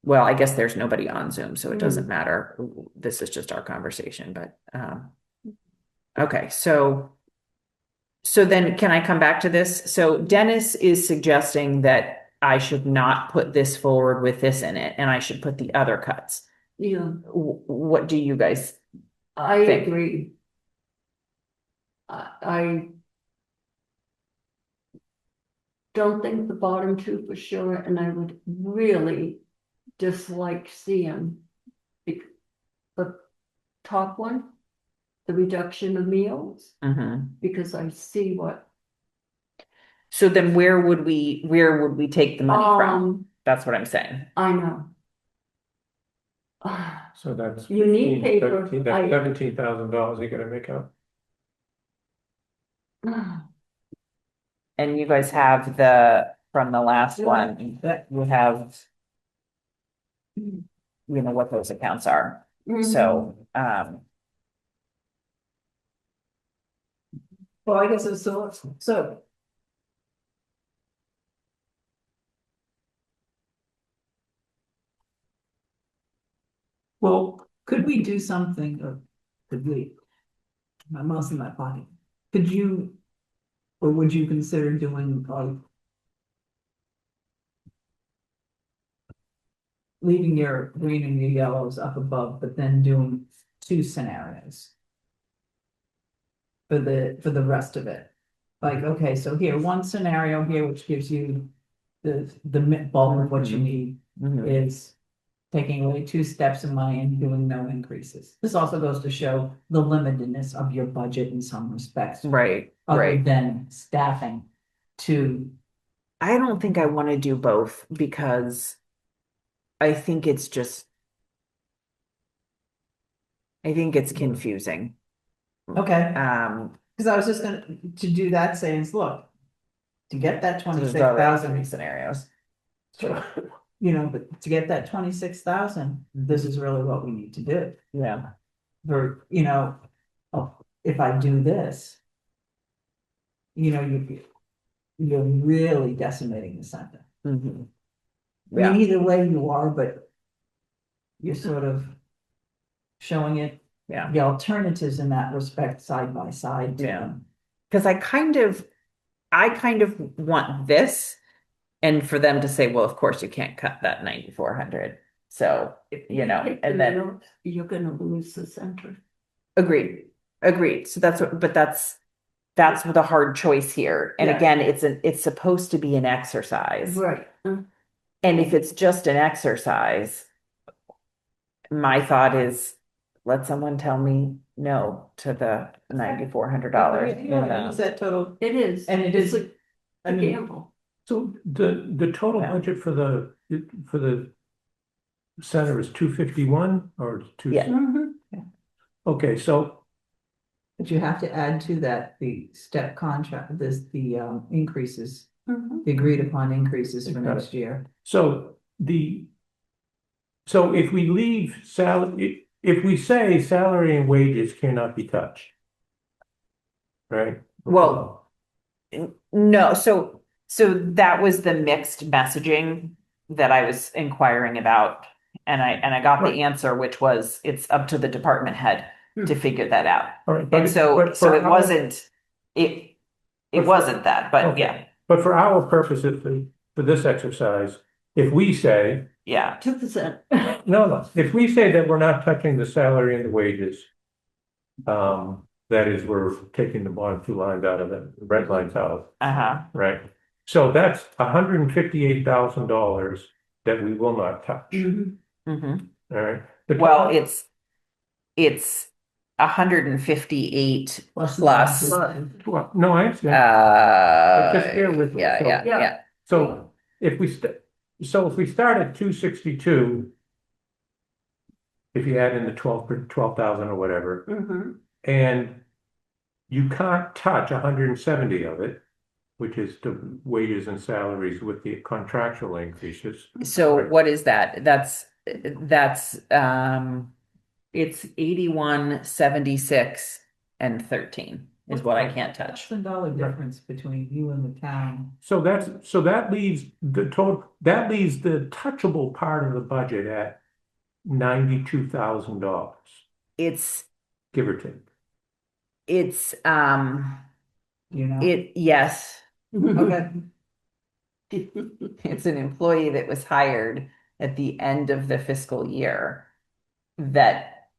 Well, I guess there's nobody on Zoom, so it doesn't matter. This is just our conversation, but okay, so then can I come back to this? So Dennis is suggesting that I should not put this forward with this in it, and I should put the other cuts. yeah, What do you guys I Think. agree. I don't think the bottom 2 for sure, and I would really dislike seeing the top one, the reduction of meals, because I see what. So then where would we take the money from? That's what I'm saying. I know. So that's. You need 15, paper. 13, that's $17,000 you gotta make up. And you guys have from the last one, that you have, you know, what those accounts are. So, Well, I guess it's so. Well, could we do something, or could we? My mouse in my pocket. Could you, or would you consider doing leaving your green and your yellows up above, but then doing 2 scenarios? For the rest of it. Like, okay, so here, one scenario here, which gives you the bulk of what you need is taking away 2 steps of money and doing no increases. This also goes to show the limitedness of your budget in some respects. right, Other right. than staffing to, I don't think I want to do both because I think it's just, I think it's confusing. Okay, Um, because I was just gonna, to do that, saying, look, to get that so there's 26,000. already 3 scenarios. You know, but to get that 26,000, this is really what we need to do. Yeah. For, you know, oh, if I do this. You know, you're really decimating the center. Mhm. I mean, Yeah, either way you are, but. You're sort of showing it, yeah, the alternatives in that respect, side by side to Yeah. them. because I kind of want this, and for them to say, well, of course you can't cut that 9,400. So, you know, Take the and then note, you're gonna lose the center. agreed. So that's what, but that's the hard choice here. And Yeah. again, it's supposed to be an exercise. Right. And if it's just an exercise, my thought is, let someone tell me no to the $9,400. Yeah, it's that total, It is. and it It's is, I a mean, gamble. So the total Yeah. budget for the center is 251 or two? Yeah. Mhm. Okay, so but you have to add to that the step contract, the increases, Mhm. the agreed upon increases for Got it. next year. so if we leave salary, if we say salary and wages cannot be touched, right? Well, no, so that was the mixed messaging that I was inquiring about. And I got Right. the answer, which was it's up to the department head to figure that out. All right, And but so for it our- wasn't, it But for- wasn't that, but okay. yeah, But for our purposes, for this exercise, if we say, yeah. 2%. no, if we say that we're not touching the salary and the wages, that is, we're taking the bottom two lines out of it, the red lines out, Uh-huh. right? So that's $158,000 that we will not touch, Mhm. Mhm. all right? The Well, total- it's 158 plus. Well, no, I understand. Just bear with me. So- Yeah. So if we start at 262, if you add in the 12,000 or whatever, Mhm. and you can't touch 170 of it, which is the wages and salaries with the contractual increases. So Right. what is that? That's it's 81, 76 and 13 is what I can't touch. $1,000 difference between you and the town. So that leaves the touchable part of the budget at $92,000, It's give or take. it's You know? yes, Okay, it's an employee that was hired at the end of the fiscal year that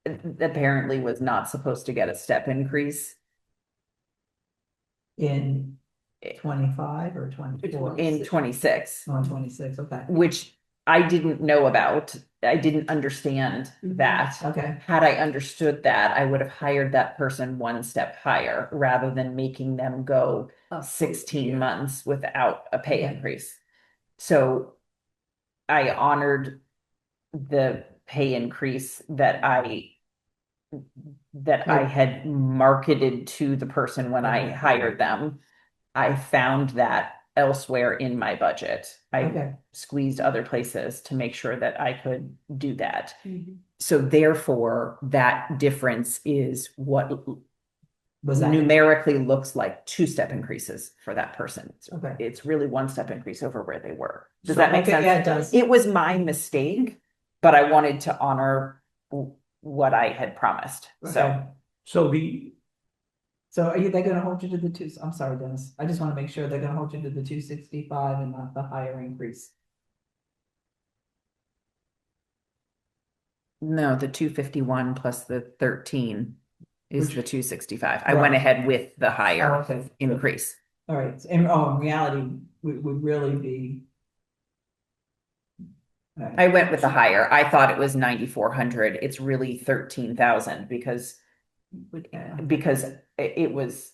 apparently was not supposed to get a step increase in 25 or 24? in 26, Oh, 26, okay, which I didn't know about. I didn't understand that. okay, Had I understood that, I would have hired that person one step higher rather than making them go 16 months without a pay Yeah. increase. So I honored the pay increase that I had marketed to the person when I hired them. I found that elsewhere in my budget. I okay. squeezed other places to make sure that I could do that. Mhm. So therefore, that difference is what Was that? numerically looks like two-step increases for that person. Okay. It's really one-step increase over where they were. Does So- that make Okay, sense? yeah, it does. It was my mistake, but I wanted to honor what I had promised. So Okay. So So they gonna hold you to the two, I'm sorry, Dennis, I just wanna make sure they're gonna hold you to the 265 and not the higher increase. no, the 251 plus the 13 is Which- the 265. I went Right. ahead with the Oh, higher okay, increase. all right, in reality, would really be. All right. I went with the higher. I thought it was 9,400. It's really 13,000 because Okay. it was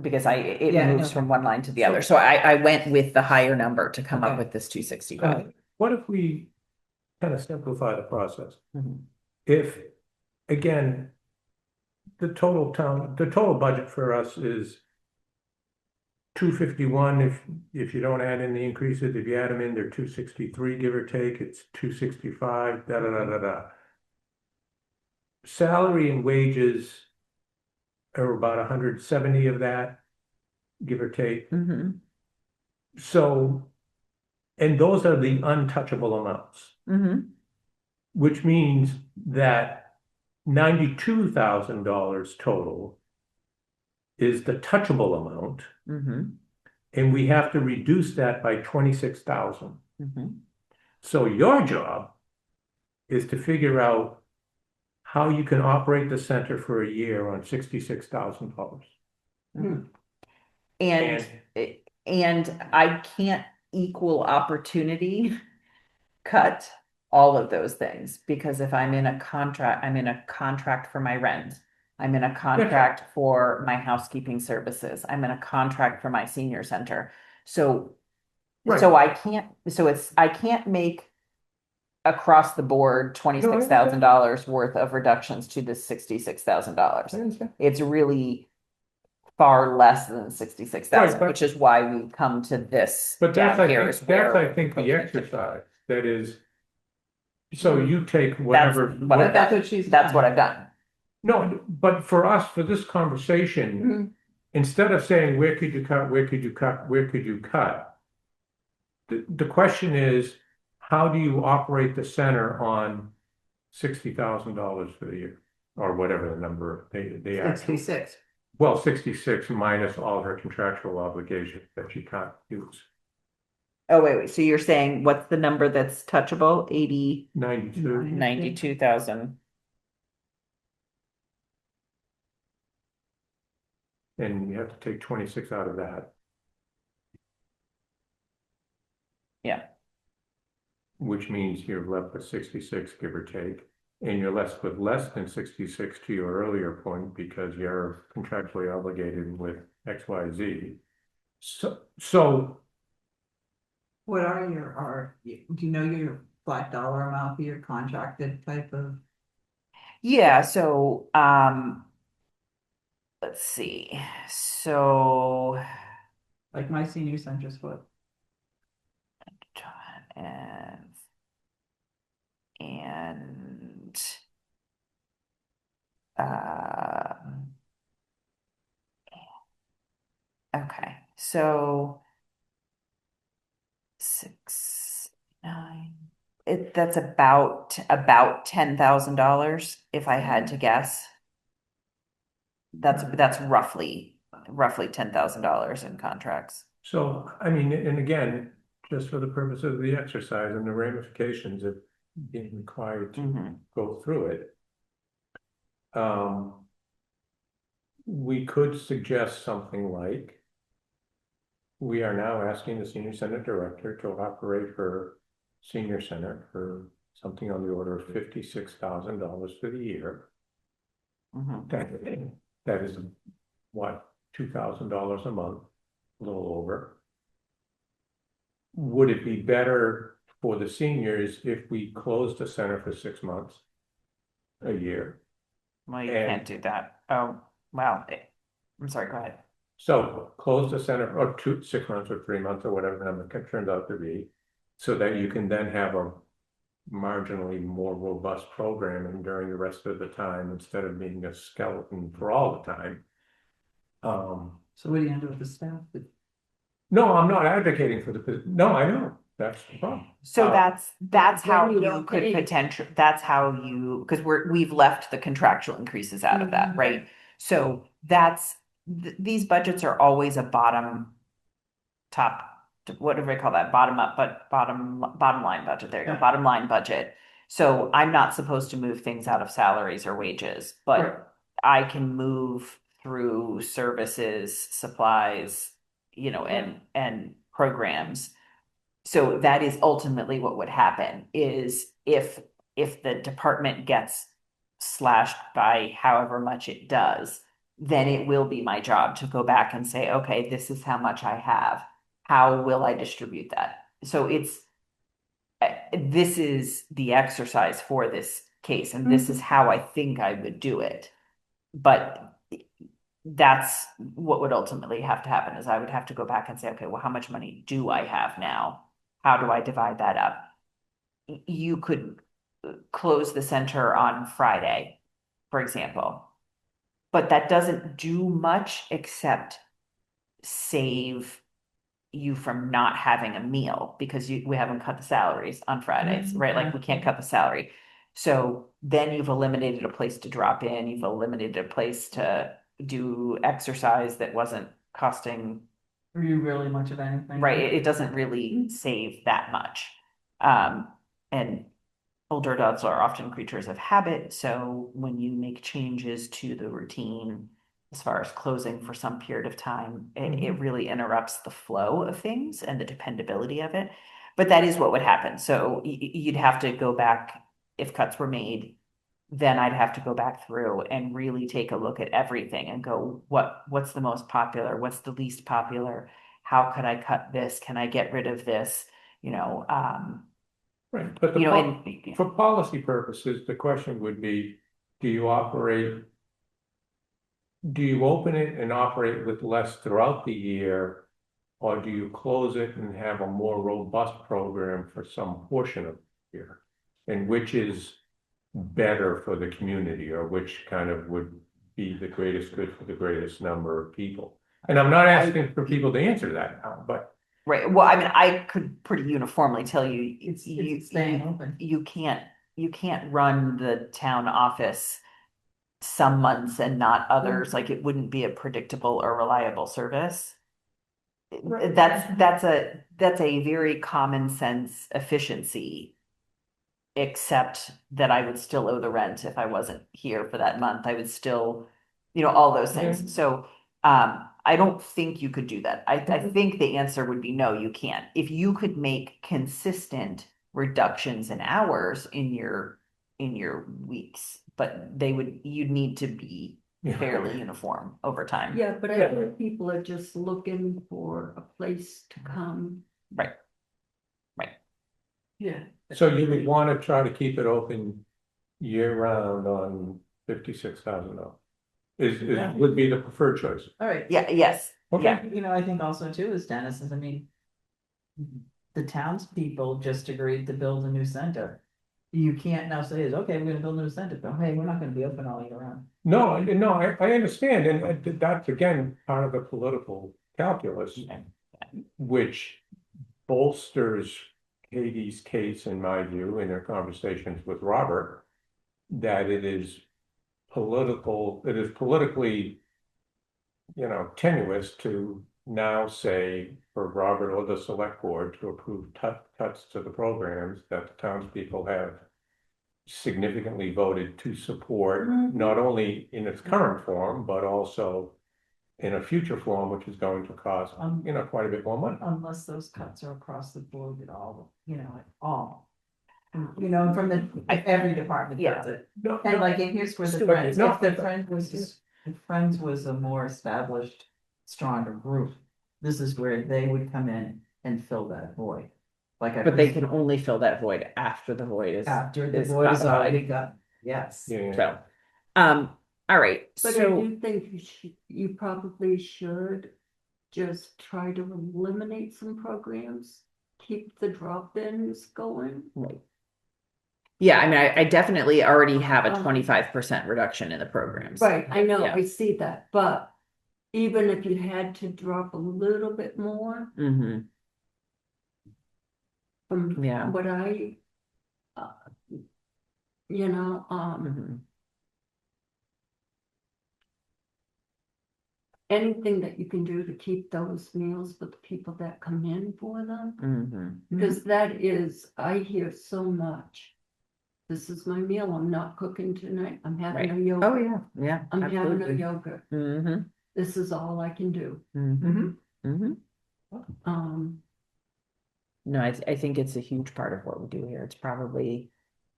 because it Yeah, moves no. from one line to the other. So I went with the higher number to come up Okay. with this All 265. right. what if we kind of simplify the process? Mhm. If, again, the total budget for us is 251, if you don't add in the increases, if you add them in, they're 263, give or take, it's 265, da da da da da. Salary and wages are about 170 of that, give or take. Mhm. So, and those are the untouchable amounts, Mhm. which means that $92,000 total is the touchable amount, Mhm. and we have to reduce that by 26,000. Mhm. So your job is to figure out how you can operate the center for a year on $66,000. Mhm. And And I can't equal opportunity cut all of those things because if I'm in a contract, I'm in a contract for my rent. I'm in a contract for my housekeeping services. I'm in a contract for my senior center. So Right. I can't make across the board $26,000 worth of reductions to the $66,000. I understand. It's really far less than 66,000, Right, which is why we come to this But that's, down I here think, is where that's, I think, the we're- exercise, that is, so you take That's whatever, what I've That's done. what she's That's what done. I've done. no, but for us, for this conversation, Mhm. instead of saying, where could you cut, where could you cut, where could you cut? The question is, how do you operate the center on $60,000 for the year? Or whatever the number they actually, 66. well, 66 minus all her contractual obligations that she can't use. Oh, wait. So you're saying what's the number that's touchable? 80, 92. 92,000. And you have to take 26 out of that, Yeah. which means you're left with 66, give or take. And you're left with less than 66 to your earlier point because you're contractually obligated with XYZ. So What are do you know your flat dollar amount for your contracted type of? Yeah. So, let's see. So, Like my senior center's what? and, and, uh, okay. So 6, 9. That's about $10,000 if I had to guess. That's roughly $10,000 in contracts. So, I mean, and again, just for the purpose of the exercise and the ramifications of being required to Mhm. go through it. We could suggest something like, we are now asking the senior center director to operate her senior center for something on the order of $56,000 for the year. Mhm. That is what, $2,000 a month, a little over. Would it be better for the seniors if we closed the center for 6 months, a year? Well, you And- can't do that. Oh, well, I'm sorry, go ahead. So close the center or 6 months or 3 months or whatever the number turns out to be, so that you can then have a marginally more robust programming during the rest of the time instead of being a skeleton for all the time. So what do you do with the staff? No, I'm not advocating for no, I know, that's the problem. So that's then how you you don't could pay. potentially, that's how you, because we've left the contractual increases out of that, Mhm. right? So these budgets are always a top, whatever I call that, bottom up, but bottom line budget. There you go, Yeah. bottom line budget. So I'm not supposed to move things out of salaries or wages, Right. but I can move through services, supplies, and programs. So that is ultimately what would happen is if the department gets slashed by however much it does, then it will be my job to go back and say, okay, this is how much I have. How will I distribute that? So this is the exercise for this case, and this is how I think I would do it. But that's what would ultimately have to happen, is I would have to go back and say, okay, well, how much money do I have now? How do I divide that up? You could close the center on Friday, for example. But that doesn't do much except save you from not having a meal, because we haven't cut the salaries on Fridays, right? Like we can't cut the salary. So then you've eliminated a place to drop in, you've eliminated a place to do exercise that wasn't costing, Are you really much of anything? right? It doesn't really save that much. And older adults are often creatures of habit, so when you make changes to the routine, as far as closing for some period of time, it really interrupts the flow of things and the dependability of it. But that is what would happen. So you'd have to go back if cuts were made. Then I'd have to go back through and really take a look at everything and go, what's the most popular? What's the least popular? How could I cut this? Can I get rid of this? You know, Right, but you know, and for policy purposes, the question would be, do you operate? Do you open it and operate with less throughout the year? Or do you close it and have a more robust program for some portion of the year? And which is better for the community, or which kind of would be the greatest good for the greatest number of people? And I'm not asking for people to answer that now, but. right, well, I mean, I could pretty uniformly tell you, It's staying open. you can't run the town office some months and not others, like it wouldn't be a predictable or reliable service. Right. That's a very common sense efficiency, except that I would still owe the rent if I wasn't here for that month. I would still, all those things. Yeah. So I don't think you could do that. I think the answer would be no, you can't. If you could make consistent reductions in hours in your weeks, but you'd need to be fairly uniform over time. Yeah, but I think people are just looking for a place to come. Right. Yeah. So you would want to try to keep it open year round on $56,000. Yeah. Would be the preferred choice. All right. Yeah, yes. Okay. Yeah. I think also too is Dennis is, I mean, the townspeople just agreed to build a new center. You can't now say is, okay, we're gonna build a new center, but hey, we're not gonna be open all year round. No, I understand, and that's again, part of the political calculus, which bolsters Katie's case, in my view, in her conversations with Robert, that it is politically, tenuous to now say for Robert or the select board to approve cuts to the programs that the townspeople have significantly voted to support, not only in its current form, but also in a future form, which is going to cost, quite a bit more money. Unless those cuts are across the board at all, at all. From every department does it. No, And no, like, and here's where the Still, Friends, no. if Friends was a more established, stronger group, this is where they would come in and fill that void. Like, But they can only fill that void after the void is after the is void is codified. already got, yes. Yeah. So, all right, But I so do think you probably should just try to eliminate some programs, keep the drop-ins going. right. Yeah, I mean, I definitely already have a Um, 25% reduction in the programs. Right, I know, Yeah. I see that, but even if you had to drop a little bit more Mm-hmm. from Yeah. what I, Mm-hmm. anything that you can do to keep those meals for the people that come in for them. Mm-hmm. Because that is, I hear so much. This is my meal, I'm not cooking tonight, I'm having a Oh, yogurt, yeah, yeah. I'm having a absolutely. yogurt, Mm-hmm. this is all I can do. Mm-hmm. Mm-hmm. No, I think it's a huge part of what we do here. It's probably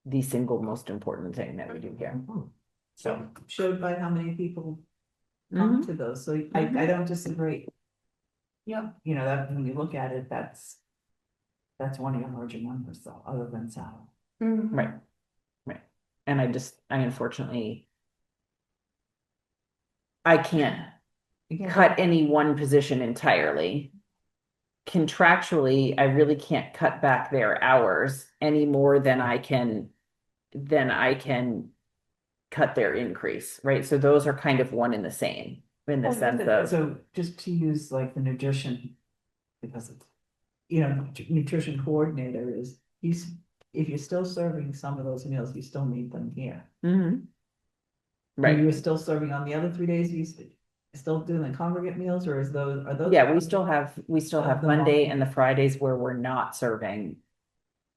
the single most important thing that we do here. So, Showed by how many people mhm. come to those, so I don't disagree. Yep, That when you look at it, that's. That's one of your larger numbers though, other than salary. Mhm. Right, right. And I unfortunately, I can't cut any one position entirely. Contractually, I really can't cut back their hours any more than I can cut their increase, right? So those are kind of one and the same in the sense of, So just to use like the nutrition, because it's, nutrition coordinator is, if you're still serving some of those meals, you still need them here. Mhm. Are Right. you still serving on the other 3 days, still doing the congregate meals, or are those? Yeah, we still have Of the Monday month. and the Fridays where we're not serving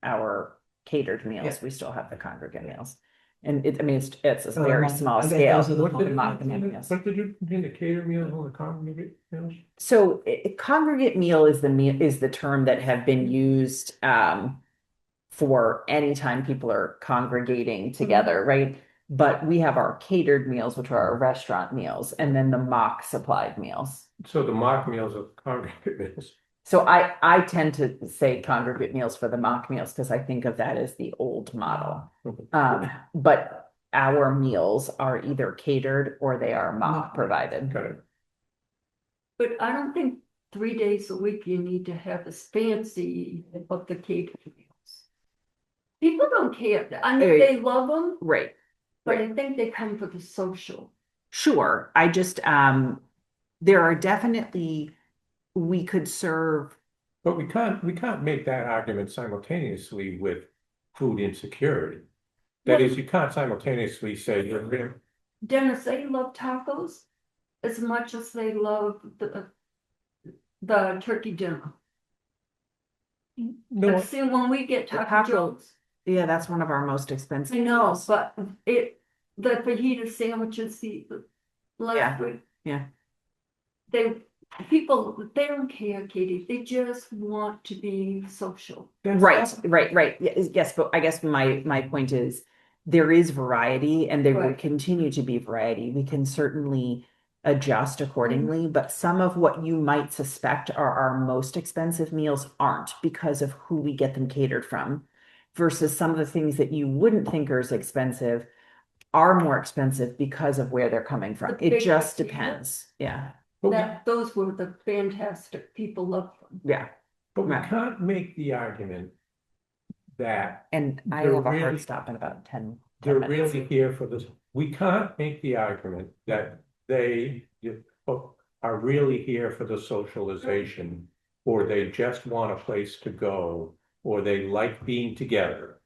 our catered meals. Yeah. We still have the congregate meals. And I mean, it's a So very among- small I guess scale. those are the What's the Not difference the in meals. what's the difference between the catered meals and the congregate meals? So congregate meal is the term that have been used for any time people are congregating together, right? But we have our catered meals, which are our restaurant meals, and then the mock supplied meals. So the mock meals are congregate meals. So I tend to say congregate meals for the mock meals because I think of that as the old model. But our meals are either catered or they are mock provided. Got it. But I don't think 3 days a week you need to have as fancy of the catered meals. People don't care. I mean, they love them, Right. but I think they come for the social. Sure. I just there are definitely we could serve. But we can't make that argument simultaneously with food insecurity. That is, you can't simultaneously say you're gonna. Dennis, they love tacos as much as they love the turkey dinner. No, But see, when we get The Taco taco- Joe's, Yeah, that's one of our most expensive. I know, meals. but the fajita sandwiches, the last week. yeah. They don't care, Katie, they just want to be social. Right. Yes, but I guess my point is there is variety and there will Right. continue to be variety. We can certainly adjust accordingly, but some of what you might suspect are our most expensive meals aren't because of who we get them catered from versus some of the things that you wouldn't think are as expensive are more expensive because of where they're coming from. The It big just tortilla. depends. Yeah. Those were the fantastic, people loved them. Yeah. but we Right. can't make the argument that And I They're have a really- hard stop in about 10 they're minutes. really here for this. We can't make the argument that they are really here for the socialization, or they just want a place to go, or they like being together.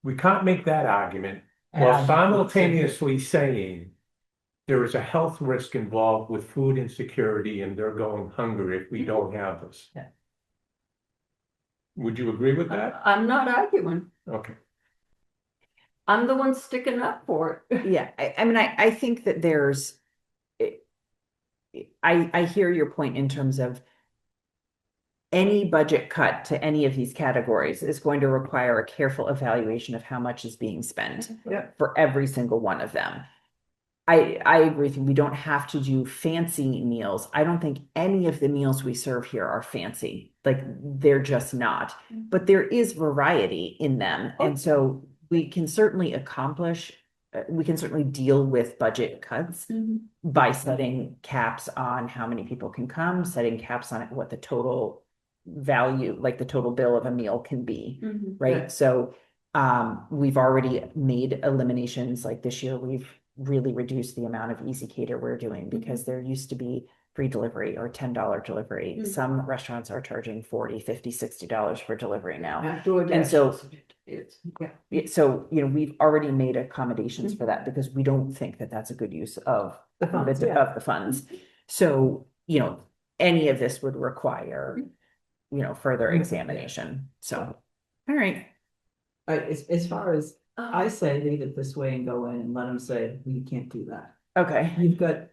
We can't make that argument while simultaneously saying there is a health risk involved with food insecurity and they're going hungry if we don't have this. Yeah. Would you agree with that? I'm not arguing, Okay. I'm the one sticking up for it. Yeah, I mean, I think that there's, I hear your point in terms of any budget cut to any of these categories is going to require a careful evaluation of how much is being spent Yeah. for every single one of them. I agree with you. We don't have to do fancy meals. I don't think any of the meals we serve here are fancy. Like they're just not. But there is variety in them. And so we can certainly we can certainly deal with budget cuts by setting caps on how many people can come, setting caps on what the total value, like the total bill of a meal can be, right? Yeah. So we've already made eliminations. Like this year, we've really reduced the amount of easy cater we're doing because there used to be free delivery or $10 delivery. Some restaurants are charging $40, $50, $60 for delivery now. And so so, we've already made accommodations for that because we don't think that that's a good use of The funds, of the funds. So, any of this would require, further examination. So, all right. As far as, I say leave it this way and go in and let them say, you can't do that. Okay. You've got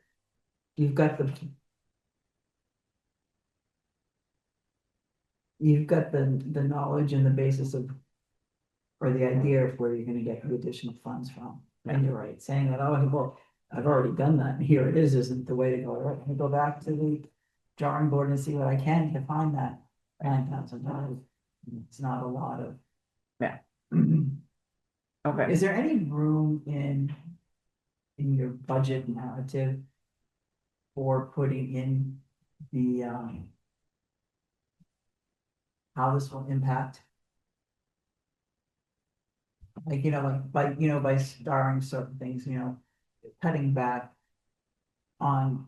the knowledge and the basis of, or the idea of where you're gonna get the additional funds from. And you're right, saying that, oh, well, I've already done that, and here it is, isn't the way to go, right? I go back to the drawing board and see what I can to find that $9,000. It's not a lot of. Yeah. Is Okay. there any room in your budget narrative for putting in the, how this will impact? Like, by starring certain things, cutting back on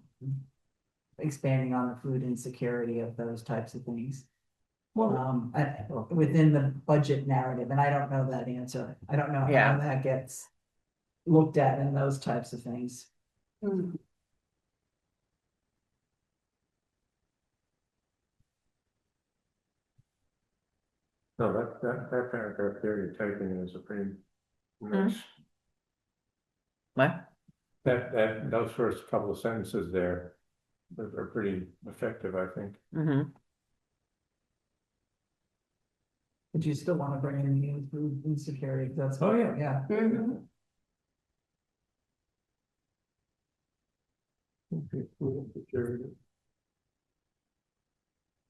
expanding on the food insecurity of those types of things. Well, Within the budget narrative, and I don't know that answer. I don't know how Yeah. that gets looked at in those types of things. Mm. no, that paragraph there you're typing is a pretty nice, What? those first couple of sentences there are pretty effective, I think. Mm-hmm. But you still want to bring in the food insecurity, that's. Oh, yeah. Yeah. Mhm. Okay, food insecurity.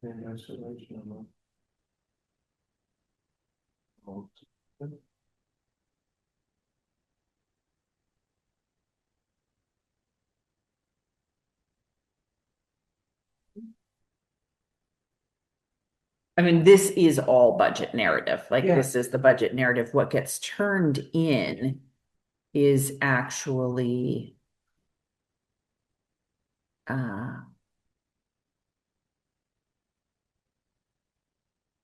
And isolation among. I mean, this is all budget narrative. Like, Yeah. this is the budget narrative. What gets turned in is actually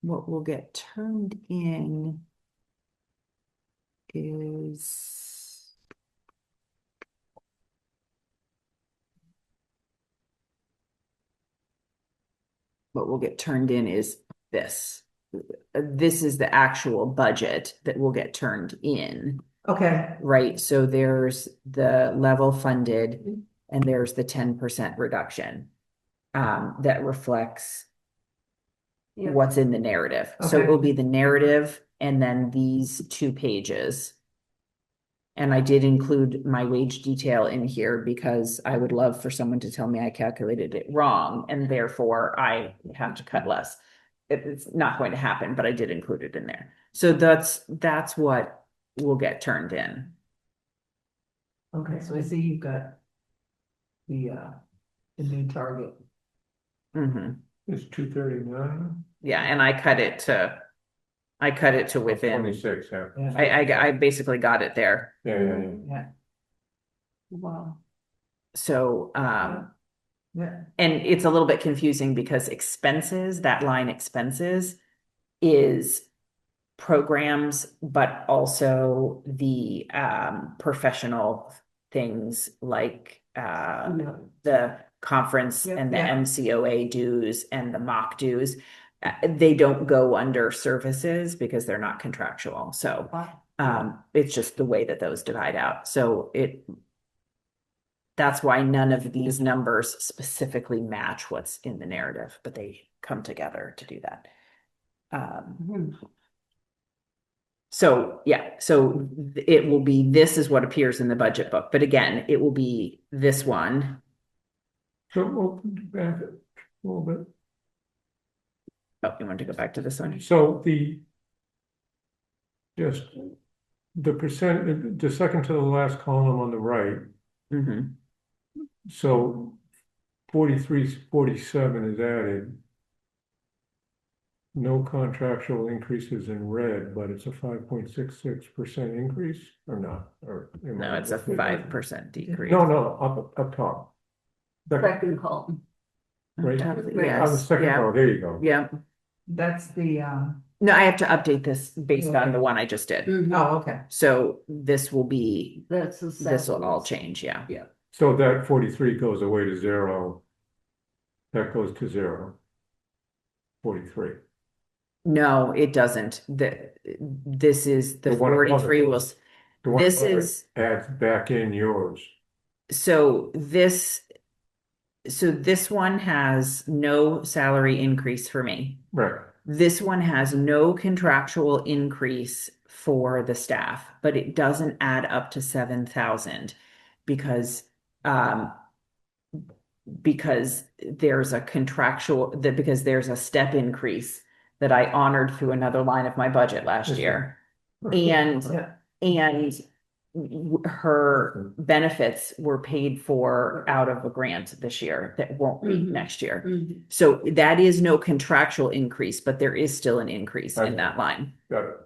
what will get turned in is what will get turned in is this. This is the actual budget that will get turned in, Okay, right? So there's the level funded and there's the 10% reduction that reflects Yeah. what's in the narrative. So it Okay. will be the narrative and then these 2 pages. And I did include my wage detail in here because I would love for someone to tell me I calculated it wrong and therefore I have to cut less. It's not going to happen, but I did include it in there. So that's what will get turned in. okay, so I see you've got the new target. Mhm. It's 239. Yeah, and I cut it to within. 26, yeah. Yeah. I basically got it there. Yeah. Yeah, Wow. So yeah, and it's a little bit confusing because expenses, that line expenses is programs, but also the professional things like Yeah. the conference Yep. and the Yeah. MCOA dues and the mock dues. They don't go under services because they're not contractual. So it's just the way that those divide out. So that's why none of these numbers specifically match what's in the narrative, but they come together to do that. Mhm. So yeah, so it will be, this is what appears in the budget book, but again, it will be this one. So we'll back it a little bit. Oh, you want to go back to this one? So just the percent, the second to the last column on the right, Mm-hmm. so 4347 is added. No contractual increases in red, but it's a 5.66% increase or not, or. No, it's a 5% decrease. No, up top. Second column. Right. Top, On the yes, second yeah, row, there you go. yeah. that's the, No, I have to update this based on Okay. the one I just did. Mhm. oh, okay, So this will be, That's the this will all second. change, yeah. Yeah. So that 43 goes away to 0. That goes to 0. 43. No, it doesn't. This is the The one above it. 43 will, The one this above it is, adds back in yours. so this one has no salary increase for me. Right. This one has no contractual increase for the staff, but it doesn't add up to 7,000 because because there's a step increase that I honored through another line of my budget last year. And Yeah. And her benefits were paid for out of a grant this year that won't be Mhm. next year. Mhm. So that is no contractual increase, but there is still an increase in Okay. that line. Got it.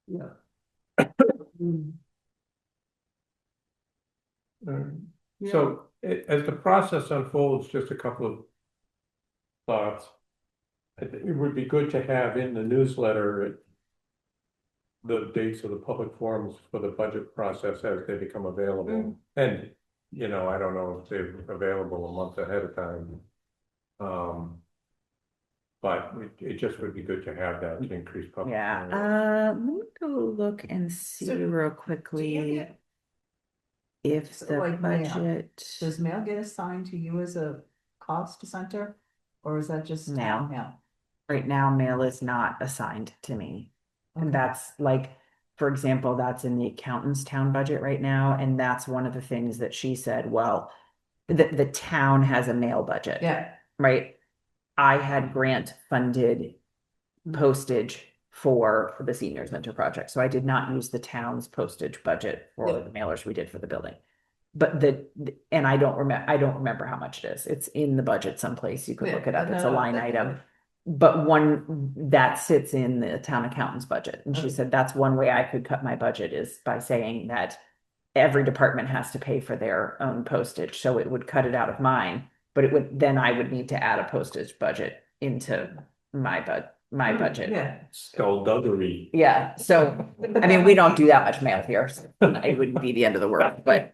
Yeah. Mm. Yeah. So as the process unfolds, just a couple of thoughts. I think it would be good to have in the newsletter the dates of the public forums for the budget process as they become available. And, you know, I don't know if they're available a month ahead of time. But it just would be good to have that to increase public. Yeah, knowledge. let me go look and see So, real Do you quickly get- if So, the like, mail. budget. Does mail get assigned to you as a cost center? Or is that just Mail. town mail? Right now, mail is not assigned to me. And Okay. that's like, for example, that's in the accountant's town budget right now, and that's one of the things that she said, well, the town has a mail budget. Yeah, Right? I had grant funded postage for the senior center project, so I did not use the town's postage budget for Yeah. the mailers we did for the building. But and I don't remember how much it is. It's in the budget someplace. You could look it up. It's a no, line that's item. good. But one that sits in the town accountant's budget. And she Okay. said that's one way I could cut my budget is by saying that every department has to pay for their own postage. So it would cut it out of mine, but it would, then I would need to add a postage budget into my budget. Yeah. Skullduggery. Yeah, so, I mean, we don't do that much mail here, so it wouldn't be the end of the world, but,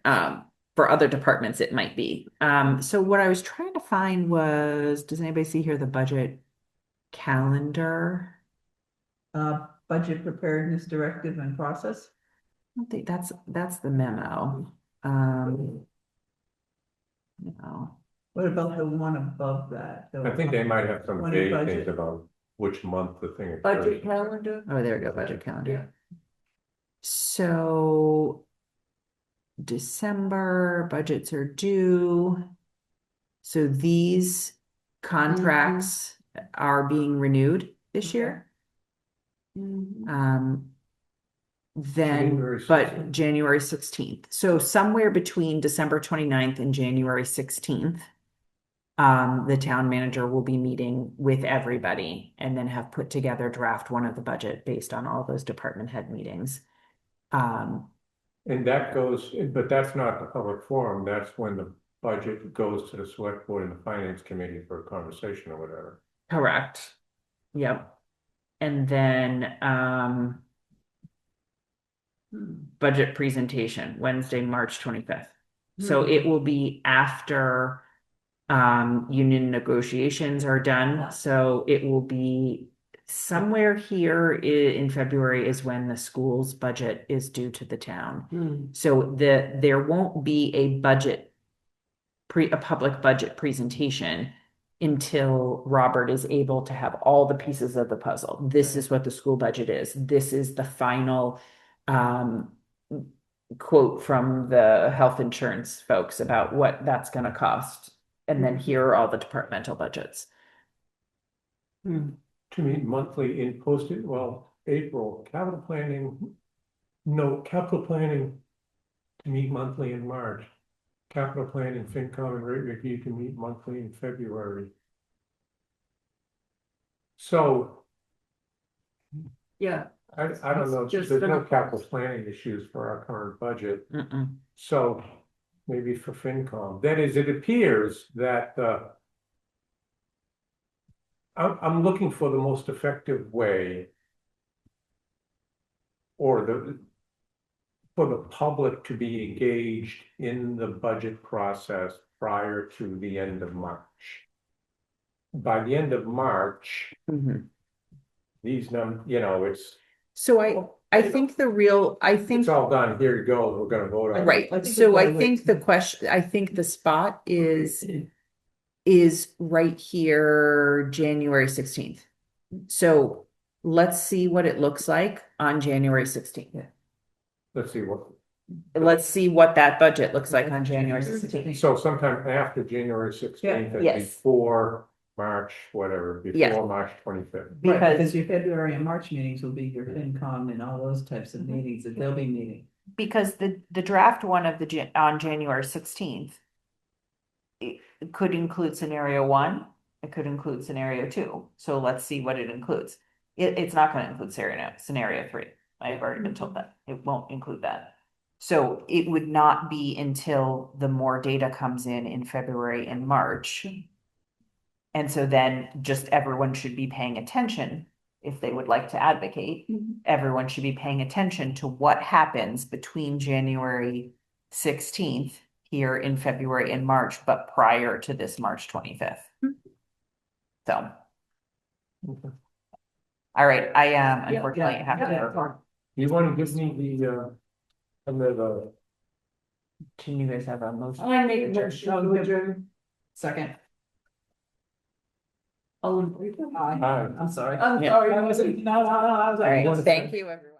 for other departments, it might be. So what I was trying to find was, does anybody see here the budget calendar? Budget preparedness directive and process. I don't think that's the memo. No. What about the one above that? I think they might have some When vague budget- things about which month the thing Budget occurs. calendar. Oh, there we go, budget Yeah. calendar. So December budgets are due. So these contracts are being renewed this year. Mhm. Then, January but 16th. January 16th. So somewhere between December 29th and January 16th. The town manager will be meeting with everybody and then have put together draft one of the budget based on all those department head meetings. And that goes, but that's not the public forum, that's when the budget goes to the select board and the finance committee for a conversation or whatever. Correct. Yep. And then, budget presentation, Wednesday, March 25th. So it will be after, union negotiations are done. So it will be somewhere here in February is when the school's budget is due to the town. Mm. So there won't be a public budget presentation until Robert is able to have all the pieces of the puzzle. This is what the school budget is. This is the final quote from the health insurance folks about what that's going to cost. And then here are all the departmental budgets. Mm. To meet monthly in posted, well, April, capital planning. No, capital planning to meet monthly in March. Capital planning, FinCom and rate review to meet monthly in February. So Yeah. I don't know, It's just there's no gonna- capital planning issues for our current budget. Mm-mm. So maybe for FinCom, that is, it appears that I'm looking for the most effective way or for the public to be engaged in the budget process prior to the end of March. By the end of March, Mhm. these it's So I think it's all done, here you go, we're gonna vote on it. right. I think So it's I always- think the spot is right here, January 16th. So let's see what it looks like on January 16th. Let's see Let's see what that budget looks like on January 16th. so sometime after January 16th and Yes. before March, whatever, Yeah. before March 25th. Right, because because your February and March meetings will be your FinCom and all those types of meetings that they'll be meeting. because the draft one of on January 16th. It could include scenario one, it could include scenario two, so let's see what it includes. It's not gonna include scenario three, I have already been told that, it won't include that. So it would not be until the more data comes in February and March. And so then just everyone should be paying attention, if they would like to advocate, everyone should be paying attention to what happens between January 16th here in February and March, but prior to this March 25th. So, all right, I unfortunately have to. You want to give me the, under the, Can you guys have a motion? I make a motion to adjourn. Second. All in favor? Aye. Aye. I'm sorry. I'm Yeah. sorry. I was, no, I was All like. right, thank you, everyone.